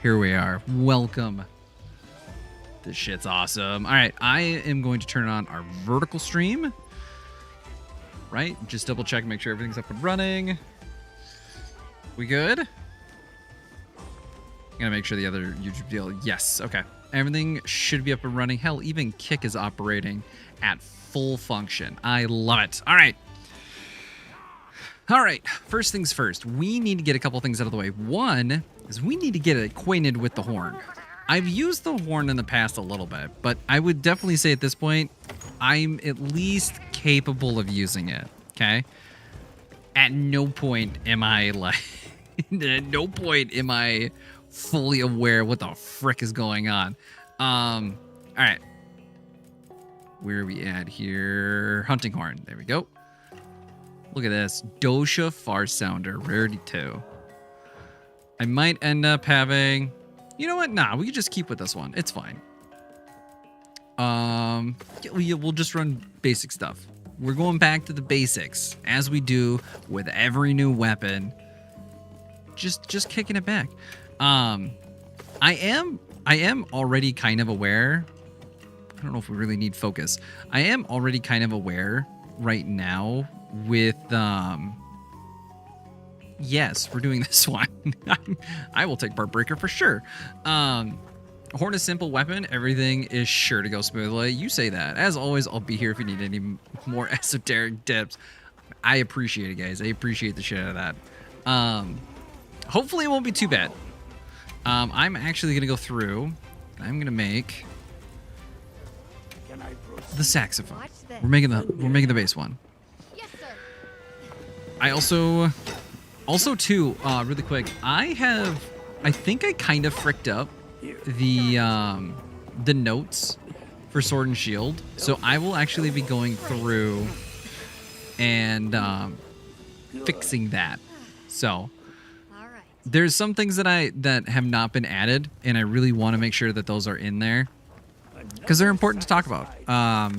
Here we are. Welcome. This shit's awesome. All right, I am going to turn on our vertical stream. Right? Just double check, make sure everything's up and running. We good? Gotta make sure the other YouTube deal. Yes, okay. Everything should be up and running. Hell, even Kick is operating at full function. I love it. All right. All right, first things first. We need to get a couple things out of the way. One is we need to get acquainted with the horn. I've used the horn in the past a little bit, but I would definitely say at this point, I'm at least capable of using it, okay? At no point am I like, at no point am I fully aware what the frick is going on. All right. Where are we at here? Hunting horn, there we go. Look at this, Dosha Far Sounder, rarity 2. I might end up having, you know what? Nah, we can just keep with this one. It's fine. We'll just run basic stuff. We're going back to the basics as we do with every new weapon. Just kicking it back. I am already kind of aware. I don't know if we really need focus. I am already kind of aware right now with yes, we're doing this one. I will take Part Breaker for sure. Horn is simple weapon. Everything is sure to go smoothly. You say that. As always, I'll be here if you need any more esoteric tips. I appreciate it, guys. I appreciate the shit out of that. Hopefully it won't be too bad. I'm actually gonna go through. I'm gonna make the saxophone. We're making the bass one. Yes, sir. I also too, really quick, I think I kind of fricked up the notes for Sword and Shield. So I will actually be going through and fixing that. So All right. there's some things that have not been added, and I really want to make sure that those are in there because they're important to talk about.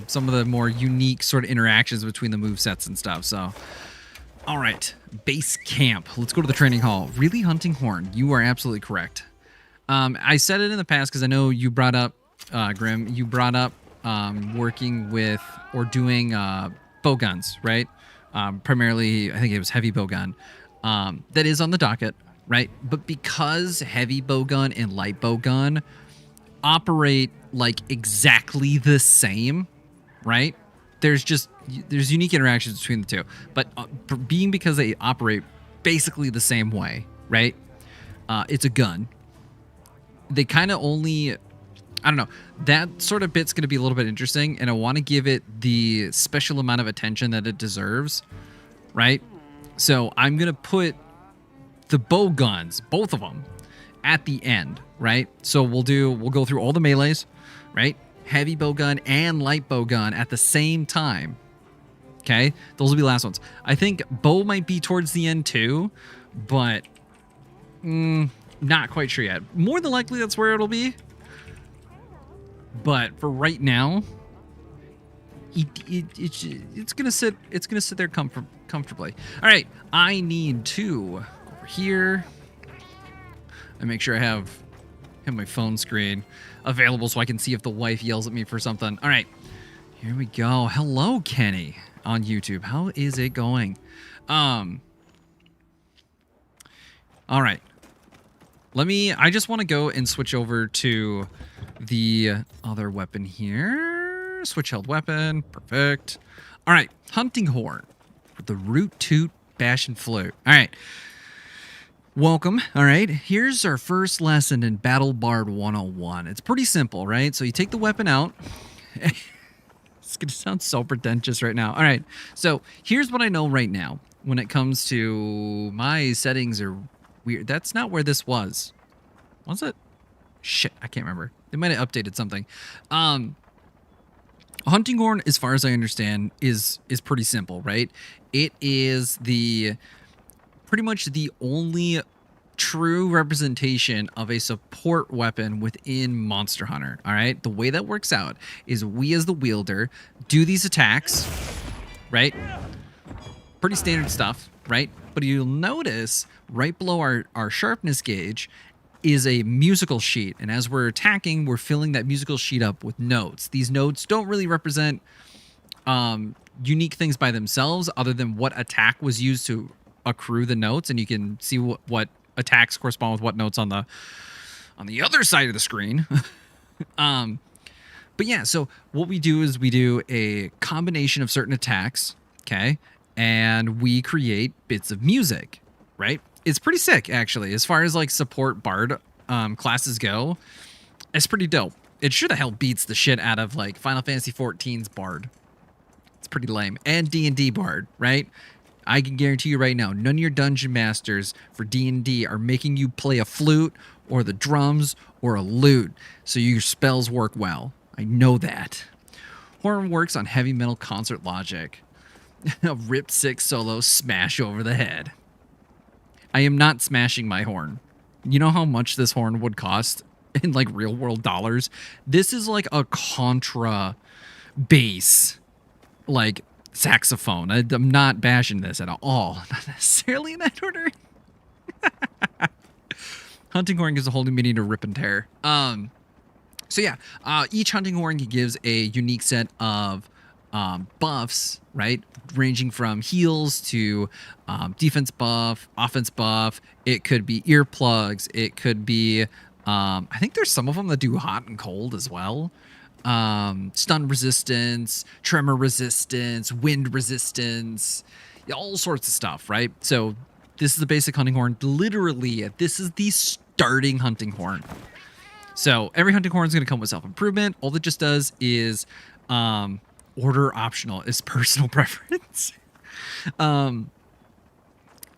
Some of the more unique sort of interactions between the movesets and stuff. So all right, base camp. Let's go to the training hall. Really hunting horn. You are absolutely correct. I said it in the past because I know you brought up, Grim, you brought up working with or doing bow guns, right? Primarily, I think it was heavy bow gun. That is on the docket, right? But because heavy bow gun and light bow gun operate like exactly the same, right? There's unique interactions between the two, but because they operate basically the same way, right? It's a gun. They kind of only, I don't know, that sort of bit's going to be a little bit interesting, and I want to give it the special amount of attention that it deserves, right? So I'm going to put the bow guns, both of them, at the end, right? So we'll go through all the melees, right? Heavy bow gun and light bow gun at the same time. Okay, those will be the last ones. I think bow might be towards the end too, but not quite sure yet. More than likely that's where it'll be. But for right now, it's gonna sit there comfortably. All right, I need to go over here and make sure I have my phone screen available so I can see if the wife yells at me for something. All right, here we go. Hello, Kenny on YouTube. How is it going? All right. I just want to go and switch over to the other weapon here. Switch held weapon. Perfect. All right. Hunting horn with the root, toot, bash, and flute. All right. Welcome. All right. Here's our first lesson in Battlebard 101. It's pretty simple, right? So you take the weapon out. It's going to sound so pretentious right now. All right. So here's what I know right now when it comes to my settings are weird. That's not where this was. Was it? Shit. I can't remember. They might have updated something. Hunting horn, as far as I understand, is pretty simple, right? It is pretty much the only true representation of a support weapon within Monster Hunter. All right, the way that works out is we as the wielder do these attacks, right? Pretty standard stuff, right? But you'll notice right below our sharpness gauge, is a musical sheet. And as we're attacking, we're filling that musical sheet up with notes. These notes don't really represent unique things by themselves other than what attack was used to accrue the notes. And you can see what attacks correspond with what notes on the other side of the screen. But yeah, so what we do is we do a combination of certain attacks, okay? And we create bits of music, right? It's pretty sick, actually. As far as like support bard classes go, it's pretty dope. It should have hell beats the shit out of like Final Fantasy XIV's bard. It's pretty lame. And D&D bard, right? I can guarantee you right now, none of your dungeon masters for D&D are making you play a flute or the drums or a lute, so your spells work well. I know that. Horn works on heavy metal concert logic. A Rip 6 solo smash over the head. I am not smashing my horn. You know how much this horn would cost in like real world dollars? This is like a contra bass, like saxophone. I'm not bashing this at all. Not necessarily in that order. Hunting horn gives a whole new meaning to rip and tear. So yeah, each hunting horn gives a unique set of buffs, right? Ranging from heals to defense buff, offense buff. It could be earplugs. It could be, I think there's some of them that do hot and cold as well. Stun resistance, tremor resistance, wind resistance, all sorts of stuff, right? So this is the basic hunting horn. Literally, this is the starting hunting horn. So every hunting horn is going to come with self-improvement. All it just does is order optional. Is personal preference.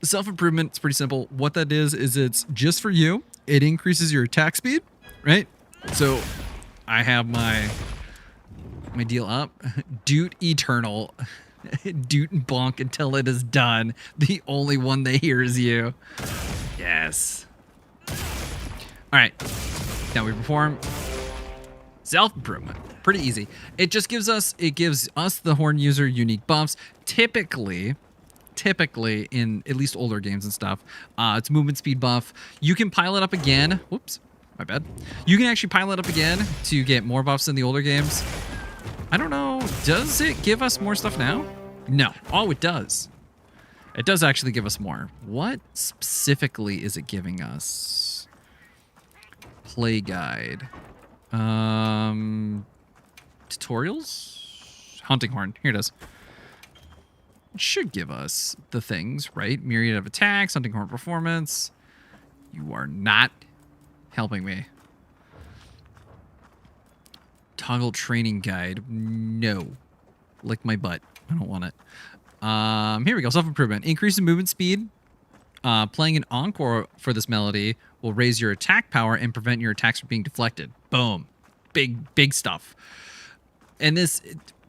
Self-improvement is pretty simple. What that is it's just for you. It increases your attack speed, right? So I have my deal up. Doot Eternal. Doot and bonk until it is done. The only one they hear is you. Yes. All right. Now we perform self-improvement. Pretty easy. It just gives us the horn user unique buffs. Typically in at least older games and stuff, it's movement speed buff. You can pile it up again. Whoops, my bad. You can actually pile it up again to get more buffs in the older games. I don't know. Does it give us more stuff now? No. Oh, it does. It does actually give us more. What specifically is it giving us? Play guide. Tutorials? Hunting horn. Here it is. It should give us the things, right? Myriad of attacks, hunting horn performance. You are not helping me. Toggle training guide. No. Lick my butt. I don't want it. Here we go. Self-improvement. Increase in movement speed. Playing an encore for this melody will raise your attack power and prevent your attacks from being deflected. Boom. Big stuff. And this,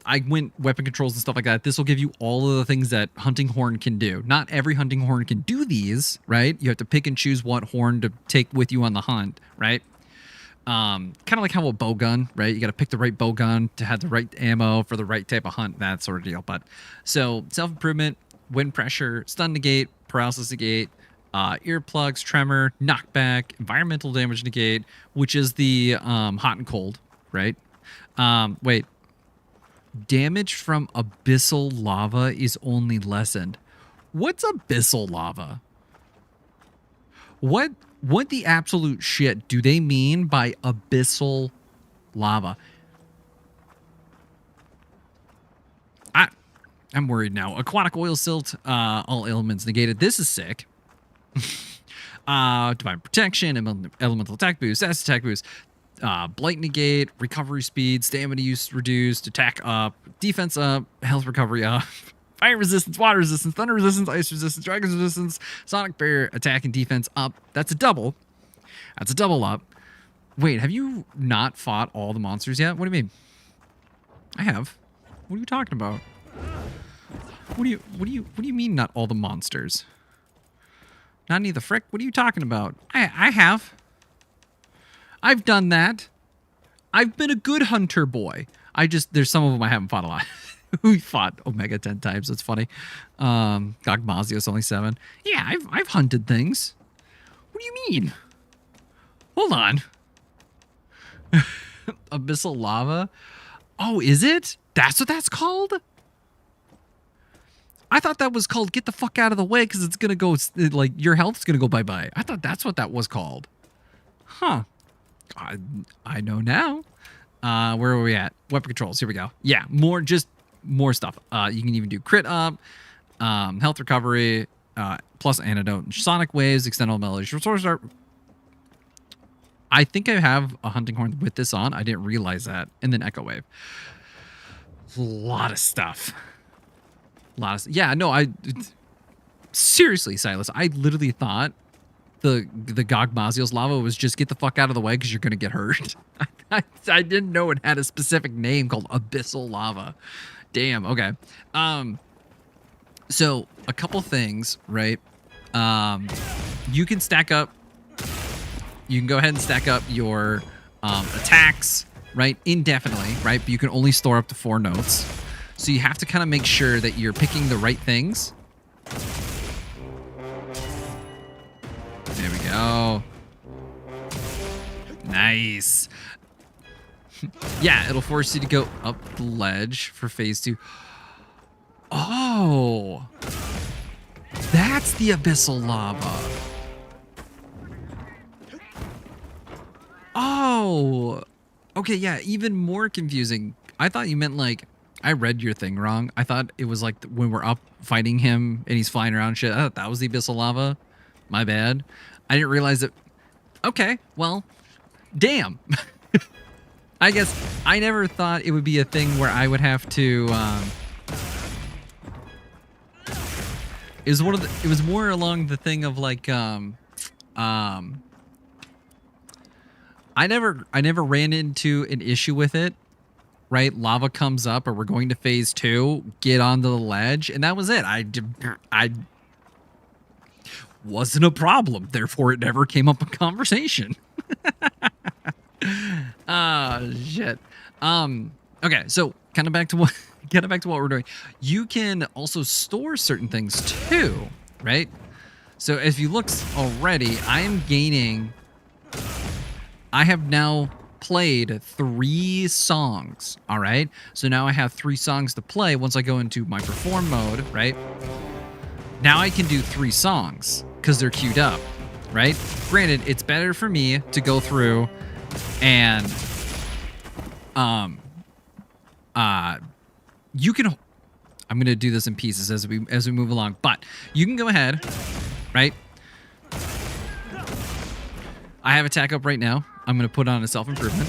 I went weapon controls and stuff like that. This will give you all of the things that hunting horn can do. Not every hunting horn can do these, right? You have to pick and choose what horn to take with you on the hunt, right? Kind of like how a bow gun, right? You got to pick the right bow gun to have the right ammo for the right type of hunt, that sort of deal. But so self-improvement, wind pressure, stun negate, paralysis negate, earplugs, tremor, knockback, environmental damage negate, which is the hot and cold, right? Wait. Damage from abyssal lava is only lessened. What's abyssal lava? What the absolute shit do they mean by abyssal lava? I'm worried now. Aquatic oil silt, all elements negated. This is sick. Divine protection, elemental attack boost, acid attack boost, blight negate, recovery speed, stamina use reduced, attack up, defense up, health recovery up, fire resistance, water resistance, thunder resistance, ice resistance, dragon resistance, sonic barrier, attack and defense up. That's a double. That's a double up. Wait, have you not fought all the monsters yet? What do you mean? I have. What are you talking about? What do you mean not all the monsters? Not any of the frick? What are you talking about? I have. I've done that. I've been a good hunter boy. There's some of them I haven't fought a lot. We fought Omega 10 times. That's funny. Gogmazios only 7. Yeah, I've hunted things. What do you mean? Hold on. Abyssal lava? Oh, is it? That's what that's called? I thought that was called get the fuck out of the way because it's going to go, like, your health's going to go bye-bye. I thought that's what that was called. Huh. I know now. Where are we at? Weapon controls. Here we go. Yeah, more stuff. You can even do crit up, health recovery, plus antidote, sonic waves, extend all melodies. I think I have a hunting horn with this on. I didn't realize that. And then echo wave. A lot of stuff. Yeah, no, seriously, Silas, I literally thought the Gog Maziel's lava was just get the fuck out of the way because you're gonna get hurt. I didn't know it had a specific name called Abyssal Lava. Damn. Okay. So a couple things, right? You can stack up. You can go ahead and stack up your attacks, right, indefinitely, right? But you can only store up to 4 notes. So you have to kind of make sure that you're picking the right things. There we go. Nice. Yeah, it'll force you to go up the ledge for phase 2. Oh, that's the abyssal lava. Oh, okay, yeah, even more confusing. I thought you meant like, I read your thing wrong. I thought it was like when we're up fighting him and he's flying around shit. I thought that was the abyssal lava. My bad. I didn't realize that. Okay, well, damn. I guess I never thought it would be a thing where I would have to. It was more along the thing of like I never ran into an issue with it. Right, lava comes up, or we're going to phase 2. Get onto the ledge, and that was it. I wasn't a problem. Therefore, it never came up in conversation. Ah, shit. Okay, so kind of back to what we're doing. You can also store certain things too, right? So if you look already, I have now played 3 songs. All right, so now I have 3 songs to play. Once I go into my perform mode, right, now I can do 3 songs because they're queued up, right? Granted, it's better for me to go through and you can, I'm gonna do this in pieces as we move along, but you can go ahead, right? I have attack up right now. I'm going to put on a self-improvement.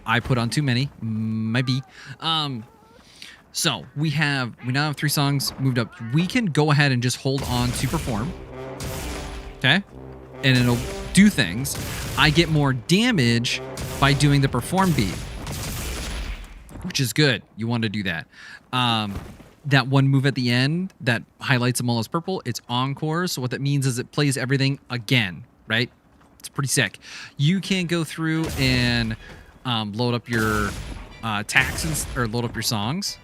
I put on too many. Maybe. So we now have 3 songs moved up. We can go ahead and just hold on to perform. Okay? And it'll do things. I get more damage by doing the perform beat, which is good. You want to do that. That one move at the end that highlights them all as purple, it's encore. So what that means is it plays everything again, right? It's pretty sick. You can go through and load up your attacks or load up your songs.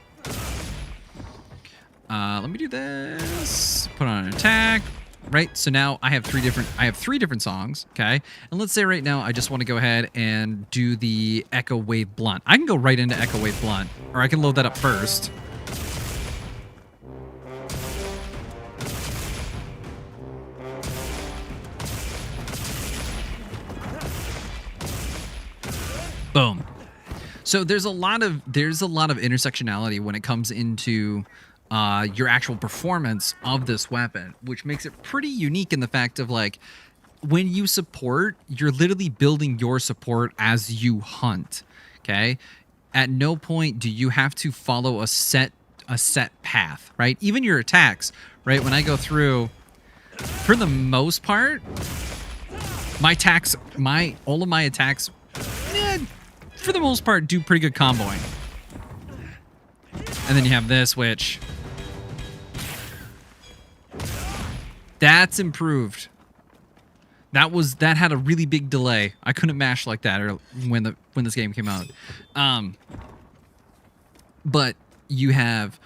Let me do this. Put on an attack. Right, so now I have 3 different songs. Okay, and let's say right now I just want to go ahead and do the Echo Wave Blunt. I can go right into Echo Wave Blunt, or I can load that up first. Boom. So there's a lot of intersectionality when it comes into your actual performance of this weapon, which makes it pretty unique in the fact of like when you support, you're literally building your support as you hunt. Okay, at no point do you have to follow a set path, right? Even your attacks, right? When I go through, for the most part, all of my attacks, for the most part, do pretty good comboing. And then you have this, which that's improved. That had a really big delay. I couldn't mash like that or when this game came out. But you have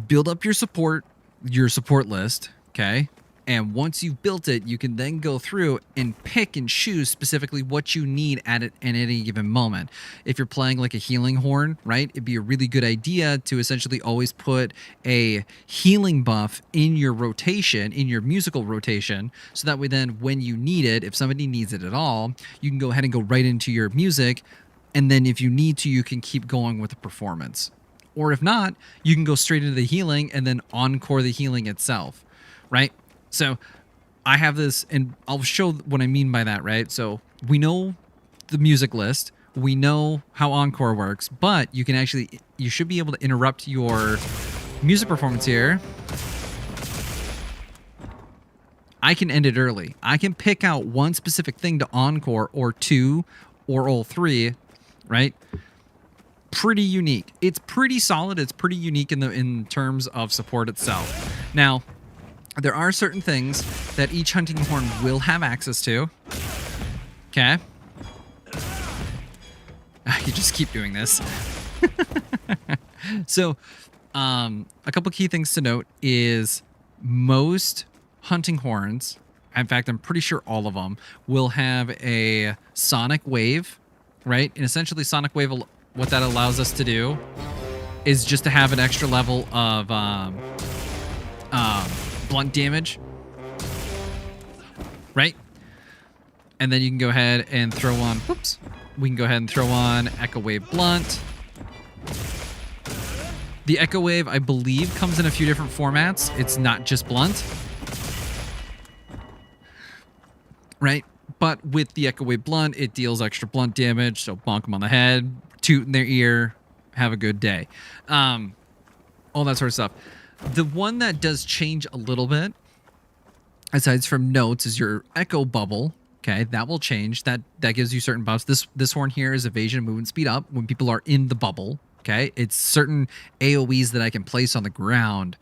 build up your support list, okay? And once you've built it, you can then go through and pick and choose specifically what you need at any given moment. If you're playing like a healing horn, right, it'd be a really good idea to essentially always put a healing buff in your rotation, in your musical rotation, so that way then when you need it, if somebody needs it at all, you can go ahead and go right into your music. And then if you need to, you can keep going with the performance. Or if not, you can go straight into the healing and then encore the healing itself, right? So I have this, and I'll show what I mean by that, right? So we know the music list, we know how encore works, but you should be able to interrupt your music performance here. I can end it early. I can pick out one specific thing to encore or two or all three, right? Pretty unique. It's pretty solid. It's pretty unique in terms of support itself. Now, there are certain things that each hunting horn will have access to. Okay. You just keep doing this. So, a couple key things to note is most hunting horns, in fact, I'm pretty sure all of them, will have a sonic wave, right? And essentially sonic wave, what that allows us to do is just to have an extra level of blunt damage, right? And then you can go ahead and throw on, whoops, we can go ahead and throw on Echo Wave Blunt. The Echo Wave, I believe, comes in a few different formats. It's not just blunt, right? But with the Echo Wave Blunt, it deals extra blunt damage, so bonk them on the head, toot in their ear, have a good day. All that sort of stuff. The one that does change a little bit, aside from notes, is your Echo Bubble. Okay, that will change. That gives you certain buffs. This horn here is evasion and movement speed up when people are in the bubble. Okay, it's certain AoEs that I can place on the ground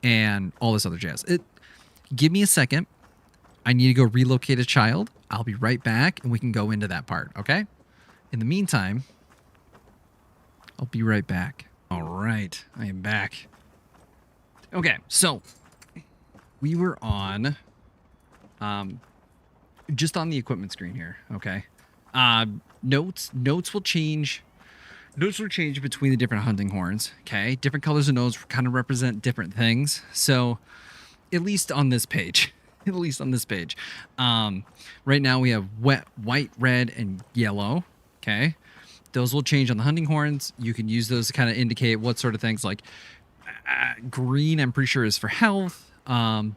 and all this other jazz. Give me a second. I need to go relocate a child. I'll be right back, and we can go into that part, okay? In the meantime, I'll be right back. All right, I am back. Okay, so we were on, just on the equipment screen here, okay? Notes will change. Notes will change between the different hunting horns, okay? Different colors of notes kind of represent different things. So, at least on this page, right now we have white, red, and yellow, okay? Those will change on the hunting horns. You can use those to kind of indicate what sort of things, like green, I'm pretty sure, is for health.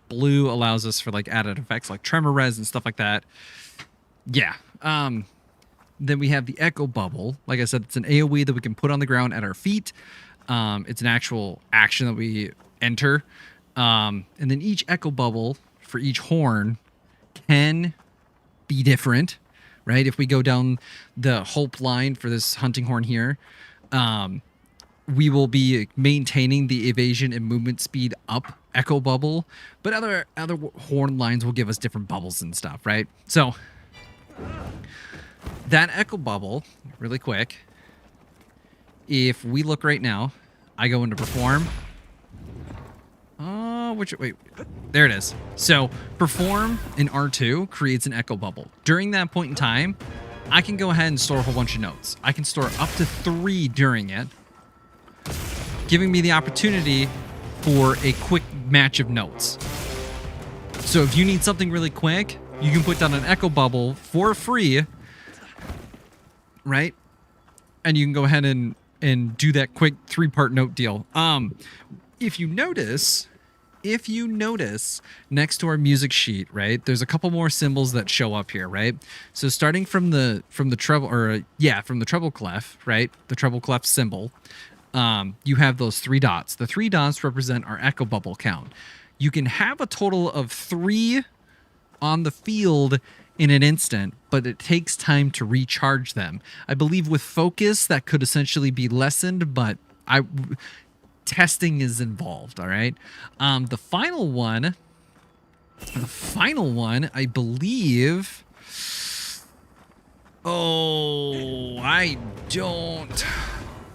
Blue allows us for like added effects like tremor res and stuff like that. Yeah. Then we have the Echo Bubble. Like I said, it's an AoE that we can put on the ground at our feet. It's an actual action that we enter. And then each Echo Bubble for each horn can be different, right? If we go down the Hope line for this hunting horn here, we will be maintaining the evasion and movement speed up Echo Bubble, but other horn lines will give us different bubbles and stuff, right? So that Echo Bubble, really quick, if we look right now, I go into perform. Wait, there it is. So perform in R2 creates an Echo Bubble. During that point in time, I can go ahead and store a whole bunch of notes. I can store up to 3 during it, giving me the opportunity for a quick match of notes. So if you need something really quick, you can put down an Echo Bubble for free, right? And you can go ahead and do that quick 3-part note deal. If you notice next to our music sheet, right, there's a couple more symbols that show up here, right? So starting from the treble, from the treble clef, right, the treble clef symbol, you have those 3 dots. The 3 dots represent our Echo Bubble count. You can have a total of 3 on the field in an instant, but it takes time to recharge them. I believe with focus that could essentially be lessened, but testing is involved, all right? The final one, I believe... Oh, I don't...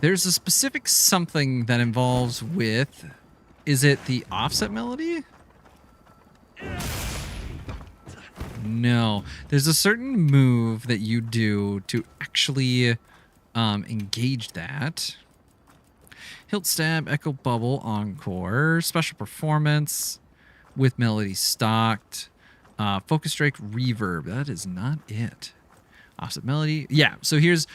There's a specific something that involves with... Is it the offset melody? No. There's a certain move that you do to actually engage that. Hilt stab, echo bubble, encore, special performance with melody stocked, focus strike, reverb. That is not it. Offset melody. Yeah, so here's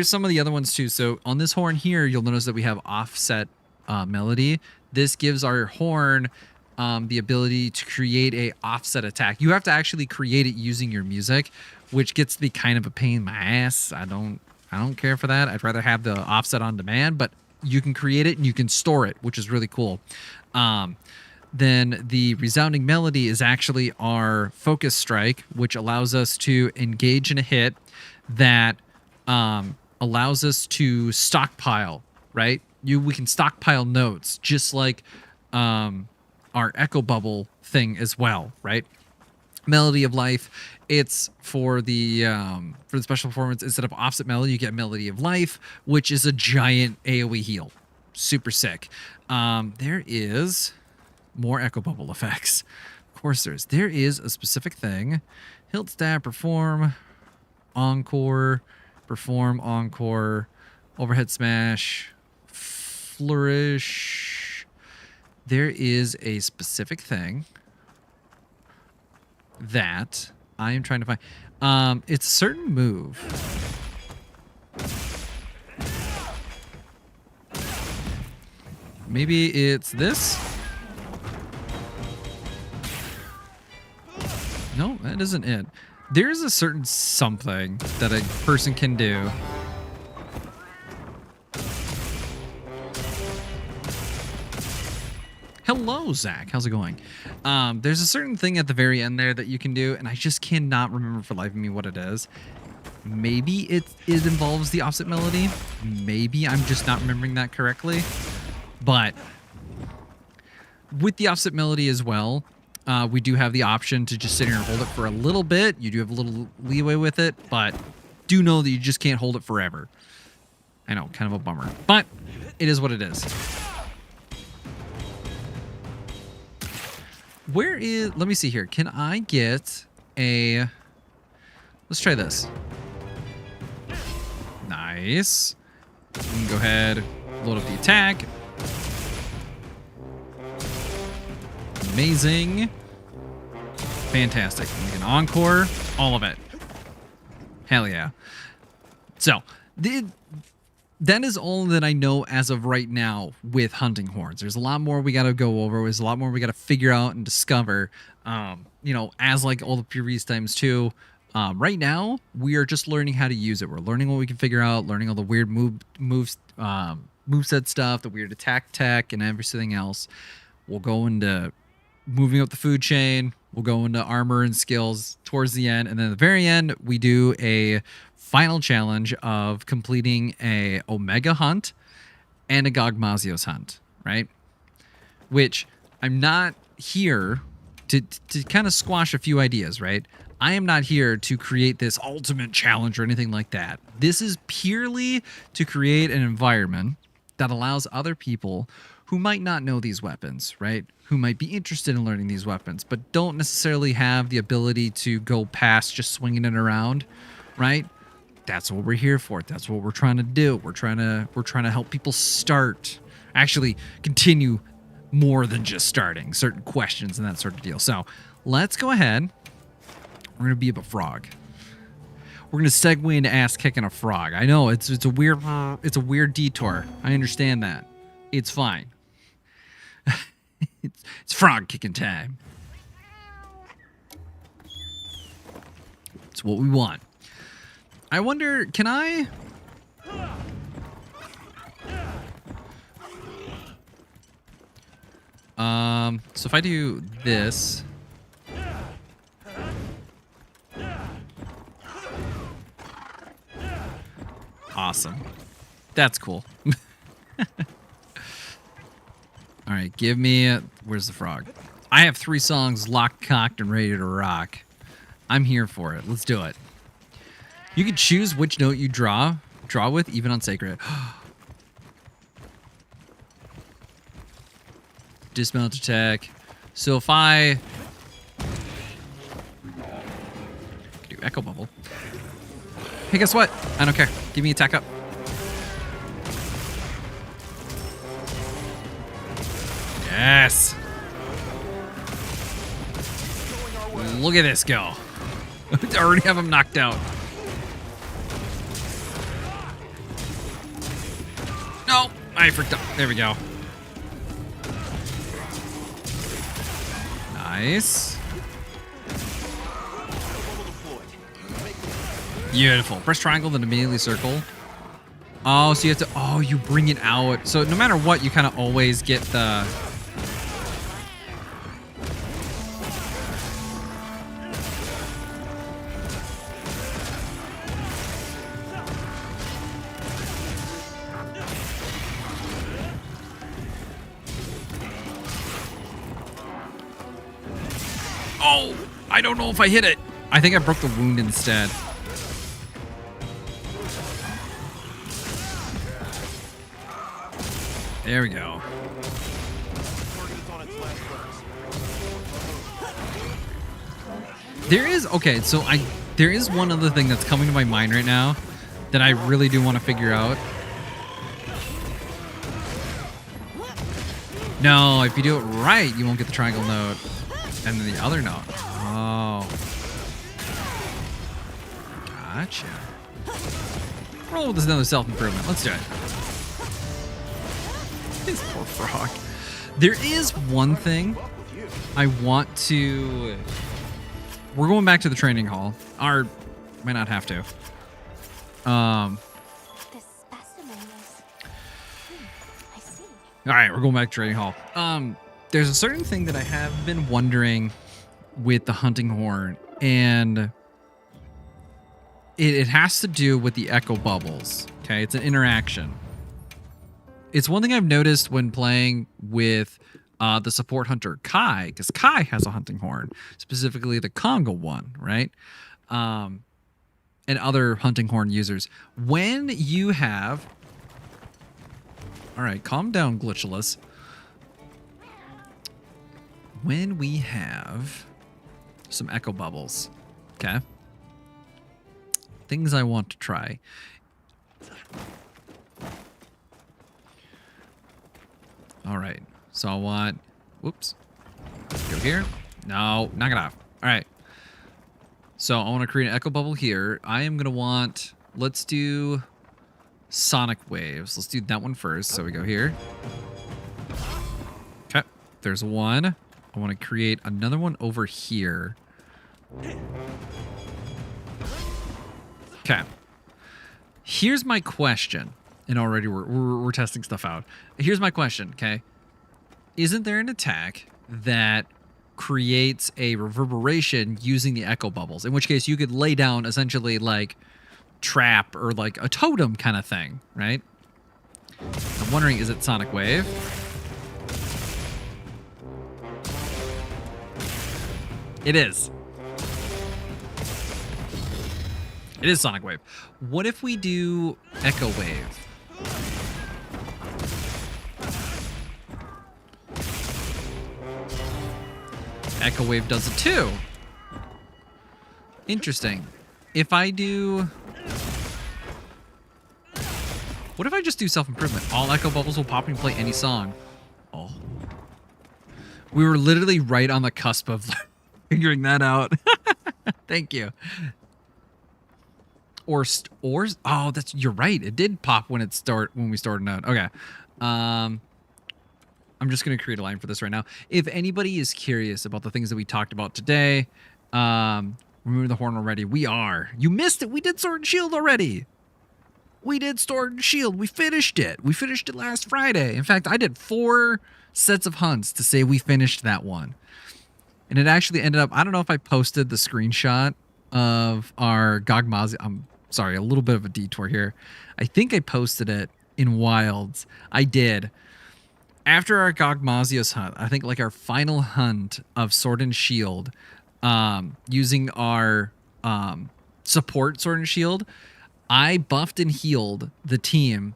some of the other ones too. So on this horn here, you'll notice that we have offset melody. This gives our horn the ability to create a offset attack. You have to actually create it using your music, which gets to be kind of a pain in my ass. I don't care for that. I'd rather have the offset on demand, but you can create it and you can store it, which is really cool. Then the resounding melody is actually our focus strike, which allows us to engage in a hit that allows us to stockpile, right? We can stockpile notes, just like our echo bubble thing as well, right? Melody of Life, it's for the special performance. Instead of offset melody, you get Melody of Life, which is a giant AoE heal. Super sick. There is more echo bubble effects. Of course there is a specific thing. Hilt stab, perform, encore, overhead smash, flourish. There is a specific thing that I am trying to find. It's a certain move. Maybe it's this? No, that isn't it. There's a certain something that a person can do. Hello, Zach. How's it going? There's a certain thing at the very end there that you can do, and I just cannot remember for the life of me what it is. Maybe it involves the offset melody. Maybe I'm just not remembering that correctly. But with the offset melody as well, we do have the option to just sit here and hold it for a little bit. You do have a little leeway with it, but do know that you just can't hold it forever. I know, kind of a bummer, but it is what it is. Let me see here. Can I get let's try this. Nice. We can go ahead, load up the attack. Amazing. Fantastic. We can encore all of it. Hell yeah. So, that is all that I know as of right now with hunting horns. There's a lot more we got to go over. There's a lot more we got to figure out and discover. As like all the previous times too. Right now, we are just learning how to use it. We're learning what we can figure out, learning all the weird moveset stuff, the weird attack tech, and everything else. We'll go into moving up the food chain. We'll go into armor and skills towards the end. And then at the very end, we do a final challenge of completing a Omega hunt and a Gogmazios hunt, right? Which I'm not here to kind of squash a few ideas, right? I am not here to create this ultimate challenge or anything like that. This is purely to create an environment that allows other people who might not know these weapons, right? Who might be interested in learning these weapons, but don't necessarily have the ability to go past just swinging it around, right? That's what we're here for. That's what we're trying to do. We're trying to help people start, actually continue more than just starting certain questions and that sort of deal. So let's go ahead. We're gonna be a frog. We're gonna segue into ass kicking a frog. I know it's a weird detour. I understand that. It's fine. It's frog kicking time. It's what we want. I wonder, can I? So if I do this. Awesome. That's cool. All right, give me where's the frog? I have 3 songs locked, cocked, and ready to rock. I'm here for it. Let's do it. You can choose which note you draw with, even on sacred. Dismount attack. So if I Echo Bubble. Hey, guess what? I don't care. Give me attack up. Yes. Look at this go. I already have him knocked out. No, I freaked up. There we go. Nice. Beautiful. Press triangle, then immediately circle. Oh, so you have to... Oh, you bring it out. So no matter what, you kind of always get the... Oh, I don't know if I hit it. I think I broke the wound instead. There we go. There is, okay, so there is one other thing that's coming to my mind right now that I really do want to figure out. No, if you do it right, you won't get the triangle note. And then the other note. Oh. Gotcha. Roll with another self-improvement. Let's do it. This poor frog. There is one thing I want to... We're going back to the training hall. Or might not have to. This specimen is... I see. All right, we're going back to training hall. There's a certain thing that I have been wondering with the hunting horn, and it has to do with the echo bubbles. Okay, it's an interaction. It's one thing I've noticed when playing with the support hunter Kai, because Kai has a hunting horn, specifically the Congo one, right? And other hunting horn users. When you have... All right, calm down, Glitchless. When we have some echo bubbles, okay? Things I want to try. All right, so I want, whoops, go here. No, knock it off. All right. So I want to create an echo bubble here. I am going to want, let's do sonic waves. Let's do that one first. So we go here. Okay, there's one. I want to create another one over here. Okay. Here's my question. And already we're testing stuff out. Here's my question, okay? Isn't there an attack that creates a reverberation using the echo bubbles? In which case you could lay down essentially like trap or like a totem kind of thing, right? I'm wondering, is it sonic wave? It is. It is sonic wave. What if we do echo wave? Echo wave does it too. Interesting. If I do... What if I just do self-improvement? All echo bubbles will pop and play any song. Oh. We were literally right on the cusp of figuring that out. Thank you. Or oh, you're right. It did pop when we started out. Okay. I'm just going to create a line for this right now. If anybody is curious about the things that we talked about today, remember the horn already. We are. You missed it. We did Sword and Shield already. We did Sword and Shield. We finished it. We finished it last Friday. In fact, I did 4 sets of hunts to say we finished that one. And it actually ended up, I don't know if I posted the screenshot of our Gogmazi. I'm sorry, a little bit of a detour here. I think I posted it in Wilds. I did. After our Gogmazios hunt, I think like our final hunt of Sword and Shield, using our support Sword and Shield, I buffed and healed the team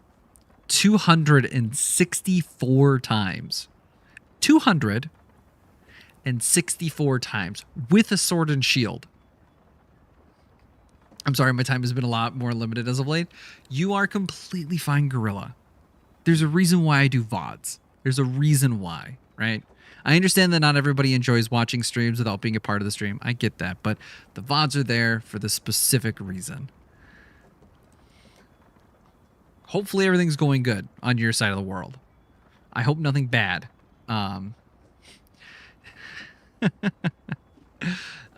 264 times. 264 times with a Sword and Shield. I'm sorry, my time has been a lot more limited as of late. You are completely fine, Gorilla. There's a reason why I do VODs. There's a reason why, right? I understand that not everybody enjoys watching streams without being a part of the stream. I get that, but the VODs are there for the specific reason. Hopefully everything's going good on your side of the world. I hope nothing bad.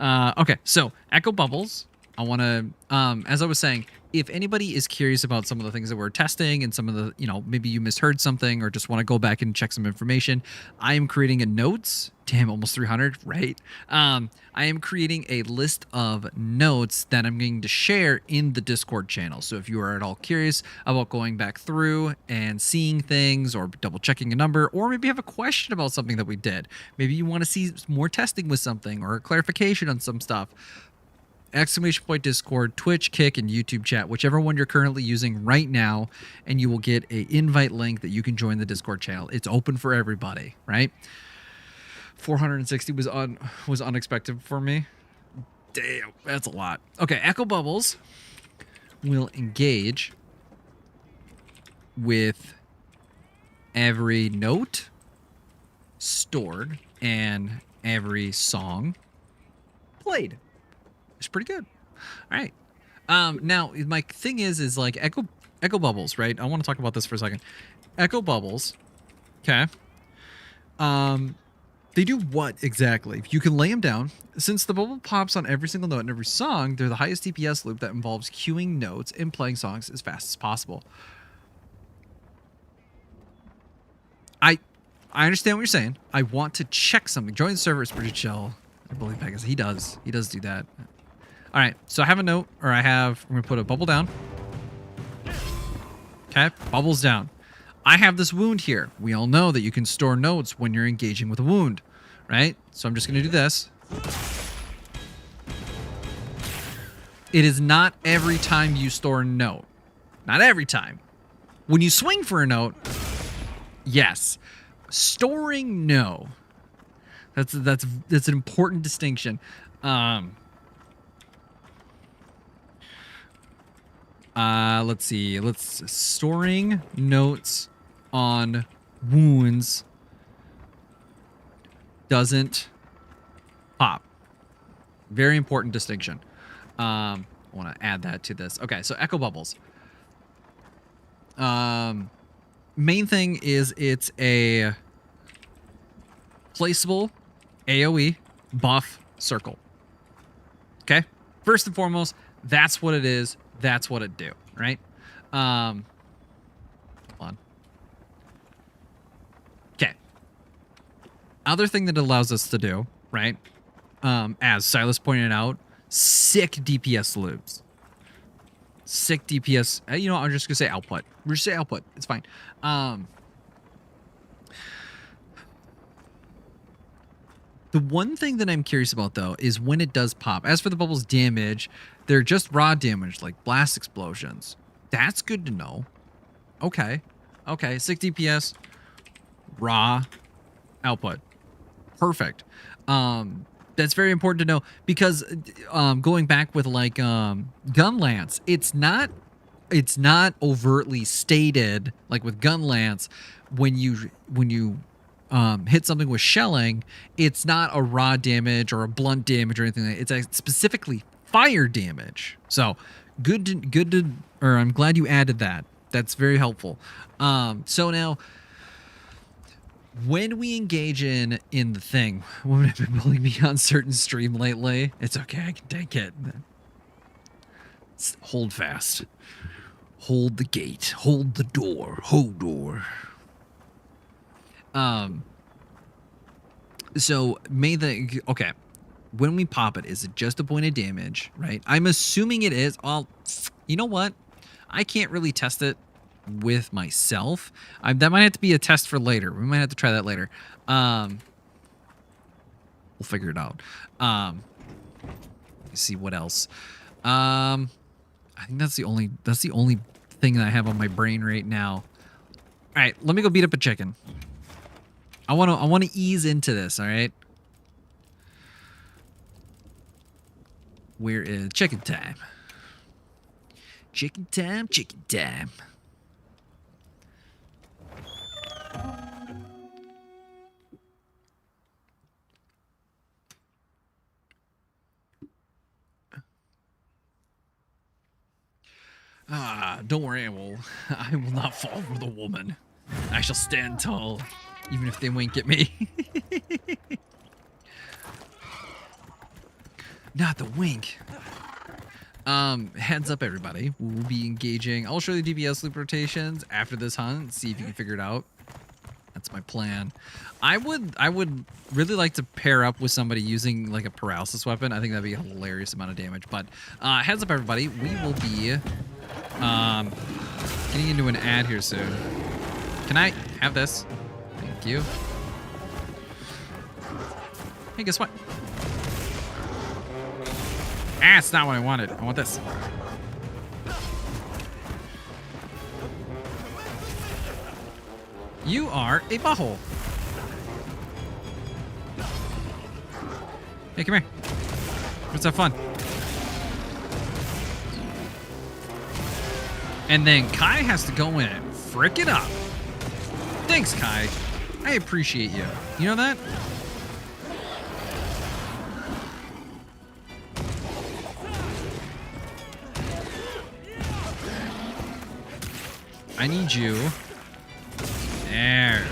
Okay, so Echo Bubbles. I want to, as I was saying, if anybody is curious about some of the things that we're testing and some of the, maybe you misheard something or just want to go back and check some information, I am creating a notes. Damn, almost 300, right? I am creating a list of notes that I'm going to share in the Discord channel. So if you are at all curious about going back through and seeing things or double checking a number, or maybe you have a question about something that we did, maybe you want to see more testing with something or a clarification on some stuff, !point Discord, Twitch, Kick, and YouTube chat, whichever one you're currently using right now, and you will get an invite link that you can join the Discord channel. It's open for everybody, right? 460 was unexpected for me. Damn, that's a lot. Okay, Echo Bubbles will engage with every note stored and every song played. It's pretty good. All right. Now my thing is like Echo Bubbles, right? I want to talk about this for a second. Echo Bubbles. Okay. They do what exactly? You can lay them down. Since the bubble pops on every single note in every song, they're the highest DPS loop that involves queuing notes and playing songs as fast as possible. I understand what you're saying. I want to check something. Join the server is pretty chill. I believe Pegasus. He does do that. All right, so I have a note, or I'm going to put a bubble down. Okay, bubbles down. I have this wound here. We all know that you can store notes when you're engaging with a wound, right? So I'm just going to do this. It is not every time you store a note. Not every time. When you swing for a note, yes. Storing, no. That's an important distinction. Let's see. Storing notes on wounds doesn't pop. Very important distinction. I want to add that to this. Okay, so Echo Bubbles. Main thing is it's a placeable AoE buff circle. Okay? First and foremost, that's what it is. That's what it do, right? Hold on. Okay. Other thing that it allows us to do, right? As Silas pointed out, sick DPS loops. Sick DPS. I'm just gonna say output. We're just say output. It's fine. The one thing that I'm curious about, though, is when it does pop. As for the bubbles damage, they're just raw damage, like blast explosions. That's good to know. Okay. Okay, 6 DPS, raw output. Perfect. That's very important to know because going back with like gun lance, it's not overtly stated like with gun lance when you hit something with shelling, it's not a raw damage or a blunt damage or anything like that. It's specifically fire damage. So I'm glad you added that. That's very helpful. So now when we engage in the thing, women have been bullying me on certain stream lately. It's okay, I can take it. Hold fast. Hold the gate. Hold the door. Hold door. So okay. When we pop it, is it just a point of damage, right? I'm assuming it is. You know what? I can't really test it with myself. That might have to be a test for later. We might have to try that later. We'll figure it out. Let's see what else. I think that's the only thing that I have on my brain right now. All right, let me go beat up a chicken. I want to ease into this, all right? Where is chicken time? Chicken time, chicken time. Don't worry, I will not fall for the woman. I shall stand tall, even if they wink at me. Not the wink. Heads up, everybody. We'll be engaging. I'll show you DPS loop rotations after this hunt. See if you can figure it out. That's my plan. I would really like to pair up with somebody using like a paralysis weapon. I think that'd be a hilarious amount of damage. But heads up, everybody. We will be getting into an ad here soon. Can I have this? Thank you. Hey, guess what? Ah, it's not what I wanted. I want this. You are a butthole. Hey, come here. Let's have fun. And then Kai has to go in and frick it up. Thanks, Kai. I appreciate you. You know that? I need you. There.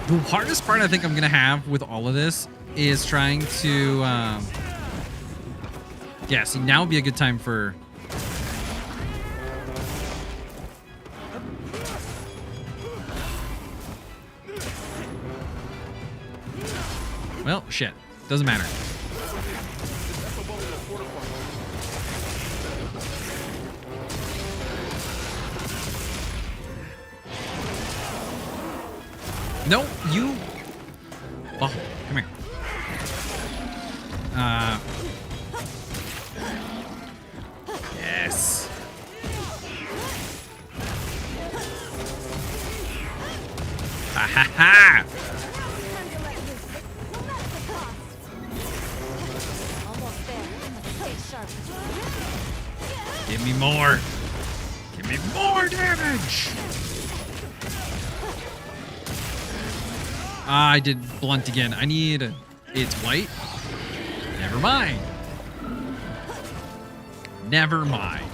The hardest part I think I'm gonna have with all of this is trying to yeah, see, now would be a good time for well, shit. Doesn't matter. No, you. Oh, come here. Yes. Ha ha ha! Give me more. Give me more damage. I did blunt again. I need... It's white? Never mind. Never mind.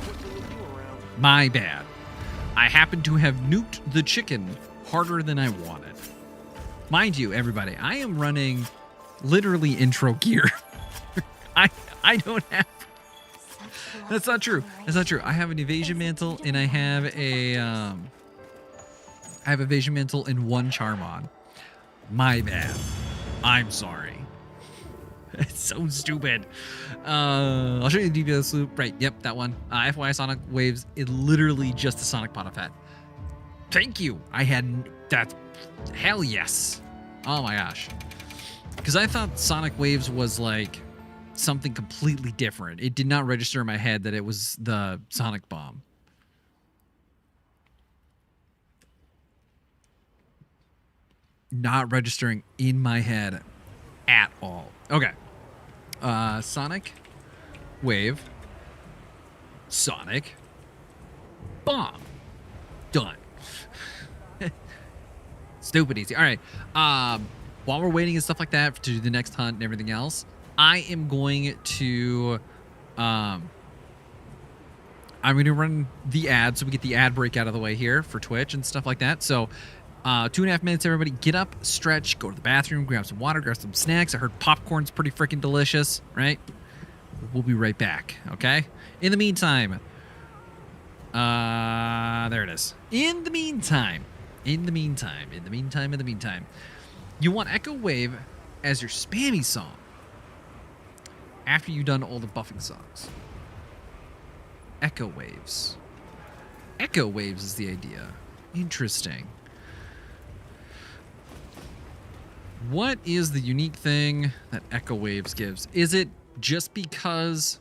My bad. I happen to have nuked the chicken harder than I wanted. Mind you, everybody, I am running literally intro gear. I don't have... That's not true. That's not true. I have an evasion mantle and I have a... I have evasion mantle and one charm on. My bad. I'm sorry. It's so stupid. I'll show you the DPS loop. Right, yep, that one. FYI Sonic Waves is literally just a Sonic pot of fat. Thank you. I had that. Hell yes. Oh my gosh. Because I thought Sonic Waves was like something completely different. It did not register in my head that it was the Sonic Bomb. Not registering in my head at all. Okay. Sonic Wave. Sonic Bomb. Done. Stupid easy. All right. While we're waiting and stuff like that to do the next hunt and everything else, I am going to I'm going to run the ad so we get the ad break out of the way here for Twitch and stuff like that. So 2.5 minutes, everybody. Get up, stretch, go to the bathroom, grab some water, grab some snacks. I heard popcorn's pretty freaking delicious, right? We'll be right back, okay? In the meantime, there it is. In the meantime, you want Echo Wave as your spammy song after you've done all the buffing songs. Echo Waves. Echo Waves is the idea. Interesting. What is the unique thing that Echo Waves gives? Is it just because...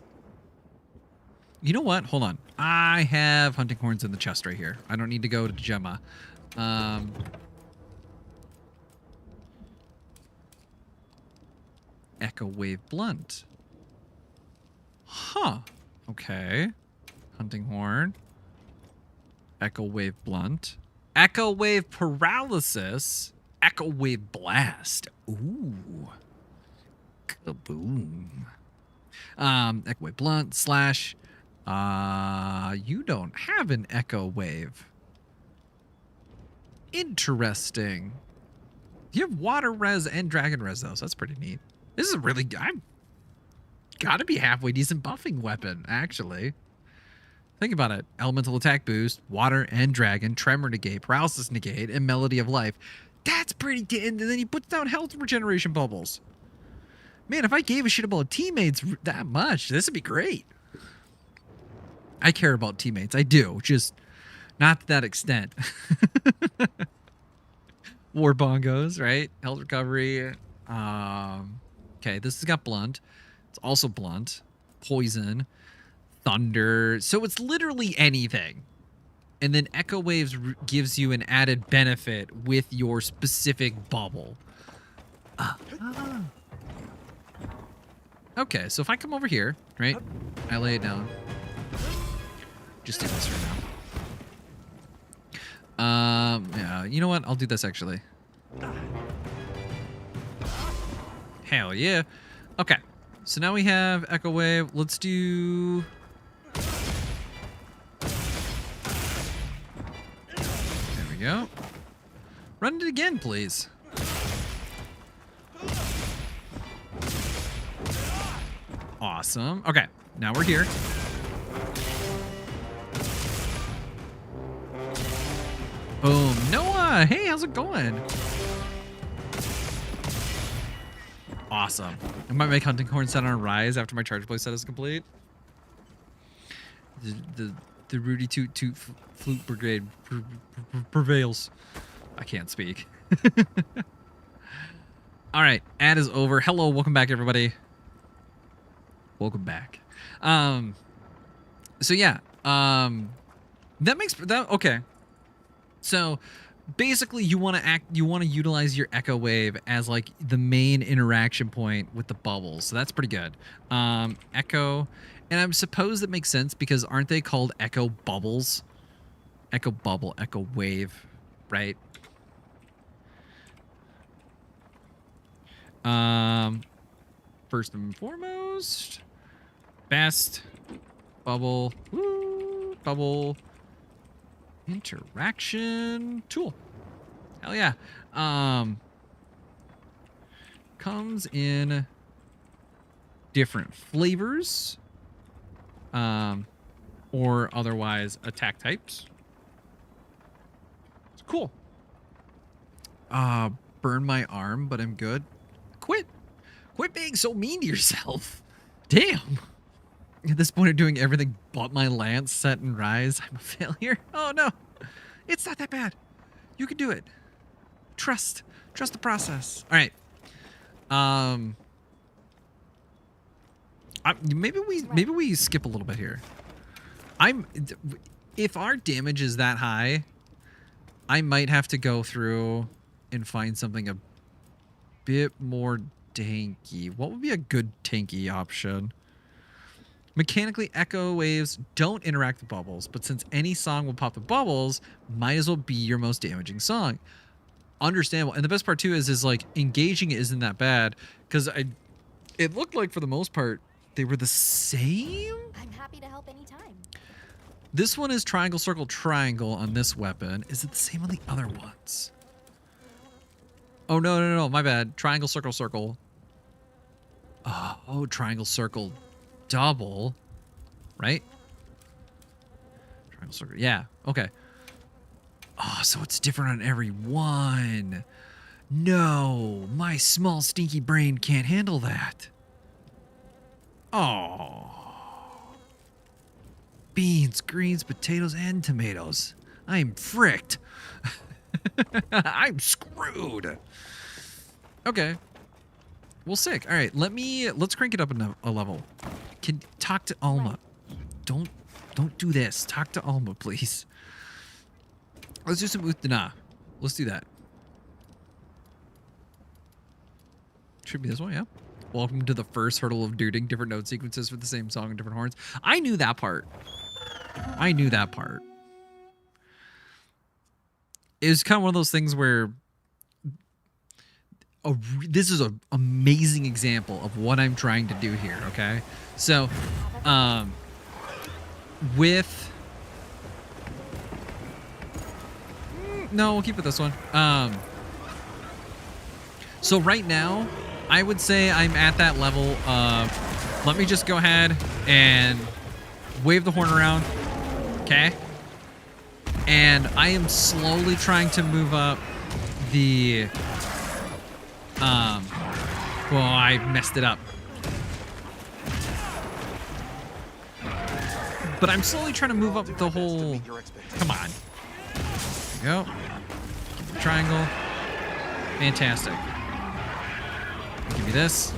You know what? Hold on. I have hunting horns in the chest right here. I don't need to go to Gemma. Echo Wave Blunt. Huh. Okay. Hunting horn. Echo wave blunt. Echo wave paralysis. Echo wave blast. Ooh. Kaboom. Echo wave blunt slash. You don't have an echo wave. Interesting. You have water res and dragon res though, so that's pretty neat. This is really good. I've got to be halfway decent buffing weapon, actually. Think about it. Elemental attack boost, water and dragon, tremor negate, paralysis negate, and melody of life. That's pretty and then he puts down health regeneration bubbles. Man, if I gave a shit about teammates that much, this would be great. I care about teammates. I do. Just not to that extent. War bongos, right? Health recovery. Okay, this has got blunt. It's also blunt. Poison. Thunder. So it's literally anything. And then Echo Waves gives you an added benefit with your specific bubble. Okay, so if I come over here, right? I lay it down. Just do this right now. Yeah, you know what? I'll do this actually. Hell yeah. Okay, so now we have Echo Wave. Let's do... There we go. Run it again, please. Awesome. Okay, now we're here. Boom. Noah, hey, how's it going? Awesome. I might make hunting horn set on a rise after my charge play set is complete. The Rudy Toot Toot Flute Brigade prevails. I can't speak. All right, ad is over. Hello, welcome back, everybody. Welcome back. So yeah, that makes that okay. So basically you want to utilize your Echo Wave as like the main interaction point with the bubbles. So that's pretty good. Echo, and I suppose that makes sense because aren't they called Echo Bubbles? Echo Bubble, Echo Wave, right? First and foremost, best bubble, woo, bubble interaction tool. Hell yeah. Comes in different flavors, or otherwise attack types. It's cool. Burn my arm, but I'm good. Quit being so mean to yourself. Damn. At this point of doing everything but my lance, set, and rise, I'm a failure. Oh no. It's not that bad. You can do it. Trust the process. All right. Maybe we skip a little bit here. If our damage is that high, I might have to go through and find something a bit more tanky. What would be a good tanky option? Mechanically, Echo Waves don't interact with bubbles, but since any song will pop the bubbles, might as well be your most damaging song. Understandable. And the best part too is like engaging it isn't that bad because it looked like for the most part they were the same. I'm happy to help anytime. This one is triangle, circle, triangle on this weapon. Is it the same on the other ones? Oh, no, my bad. Triangle, circle, circle. Oh, triangle, circle, double. Right? Triangle, circle. Yeah, okay. Oh, so it's different on every one. No, my small stinky brain can't handle that. Oh. Beans, greens, potatoes, and tomatoes. I'm fricked. I'm screwed. Okay. Well, sick. All right, let's crank it up a level. Can talk to Alma. Don't do this. Talk to Alma, please. Let's do some Uthdana. Let's do that. Should be this one, yeah. Welcome to the first hurdle of duting, different note sequences for the same song and different horns. I knew that part. I knew that part. It was kind of one of those things where this is an amazing example of what I'm trying to do here, okay? So, no, we'll keep it this one. So right now, I would say I'm at that level of, let me just go ahead and wave the horn around, okay? And I am slowly trying to move up the, well, I messed it up. But I'm slowly trying to move up the whole, come on. There we go. Keep the triangle. Fantastic. Give me this.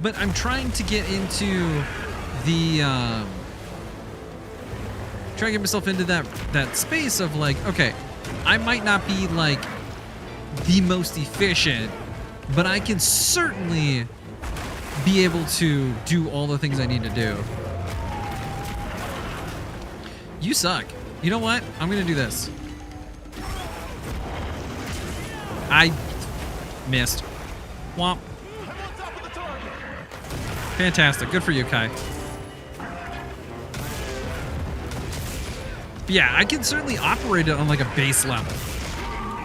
But I'm trying to get into the, trying to get myself into that space of like, okay, I might not be like the most efficient, but I can certainly be able to do all the things I need to do. You suck. You know what? I'm gonna do this. I missed. Womp. Fantastic. Good for you, Kai. But yeah, I can certainly operate it on like a base level,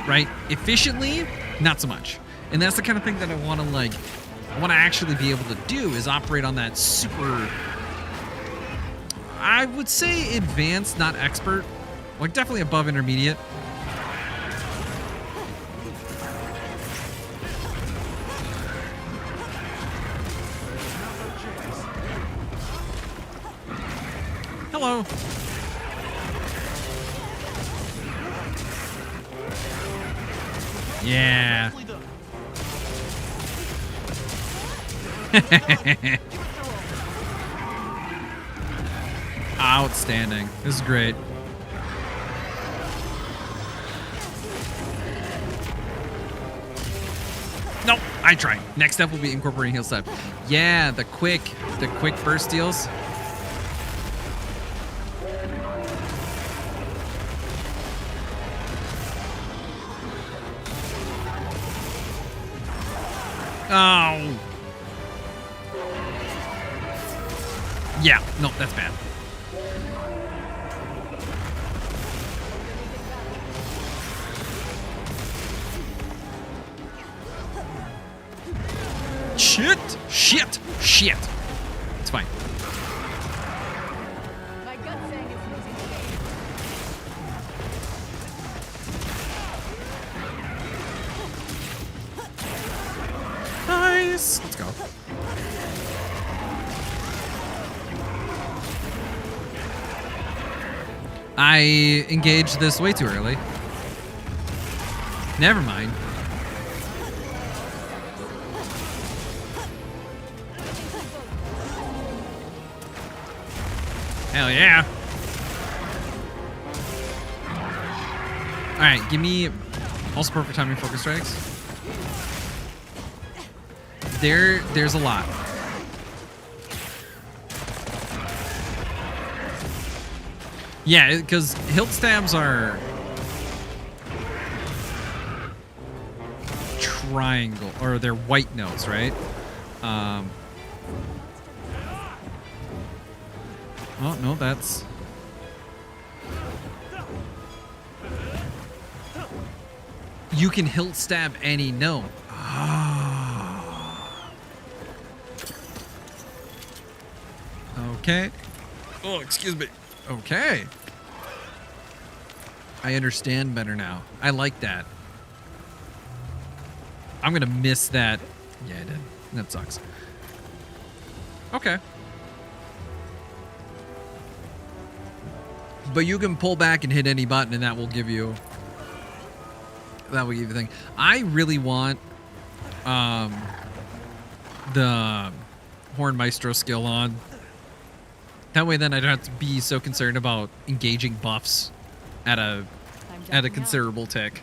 right? Efficiently, not so much. And that's the kind of thing that I want to actually be able to do is operate on that super, I would say advanced, not expert, like definitely above intermediate. Hello. Yeah. Outstanding. This is great. Nope, I tried. Next step will be incorporating heal step. Yeah, the quick burst deals. Oh. Yeah, no, that's bad. Shit. It's fine. My gut saying it's losing the game. Nice. Let's go. I engaged this way too early. Never mind. Hell yeah. Alright, give me also perfect timing focus strikes. There's a lot. Yeah, because hilt stabs are triangle, or they're white notes, right? Oh, no, that's... You can hilt stab any note. Ah. Okay. Oh, excuse me. Okay. I understand better now. I like that. I'm gonna miss that. Yeah, I did. That sucks. Okay. But you can pull back and hit any button, and that will give you the thing. I really want the Horn Maestro skill on. That way, then I don't have to be so concerned about engaging buffs at a considerable tick.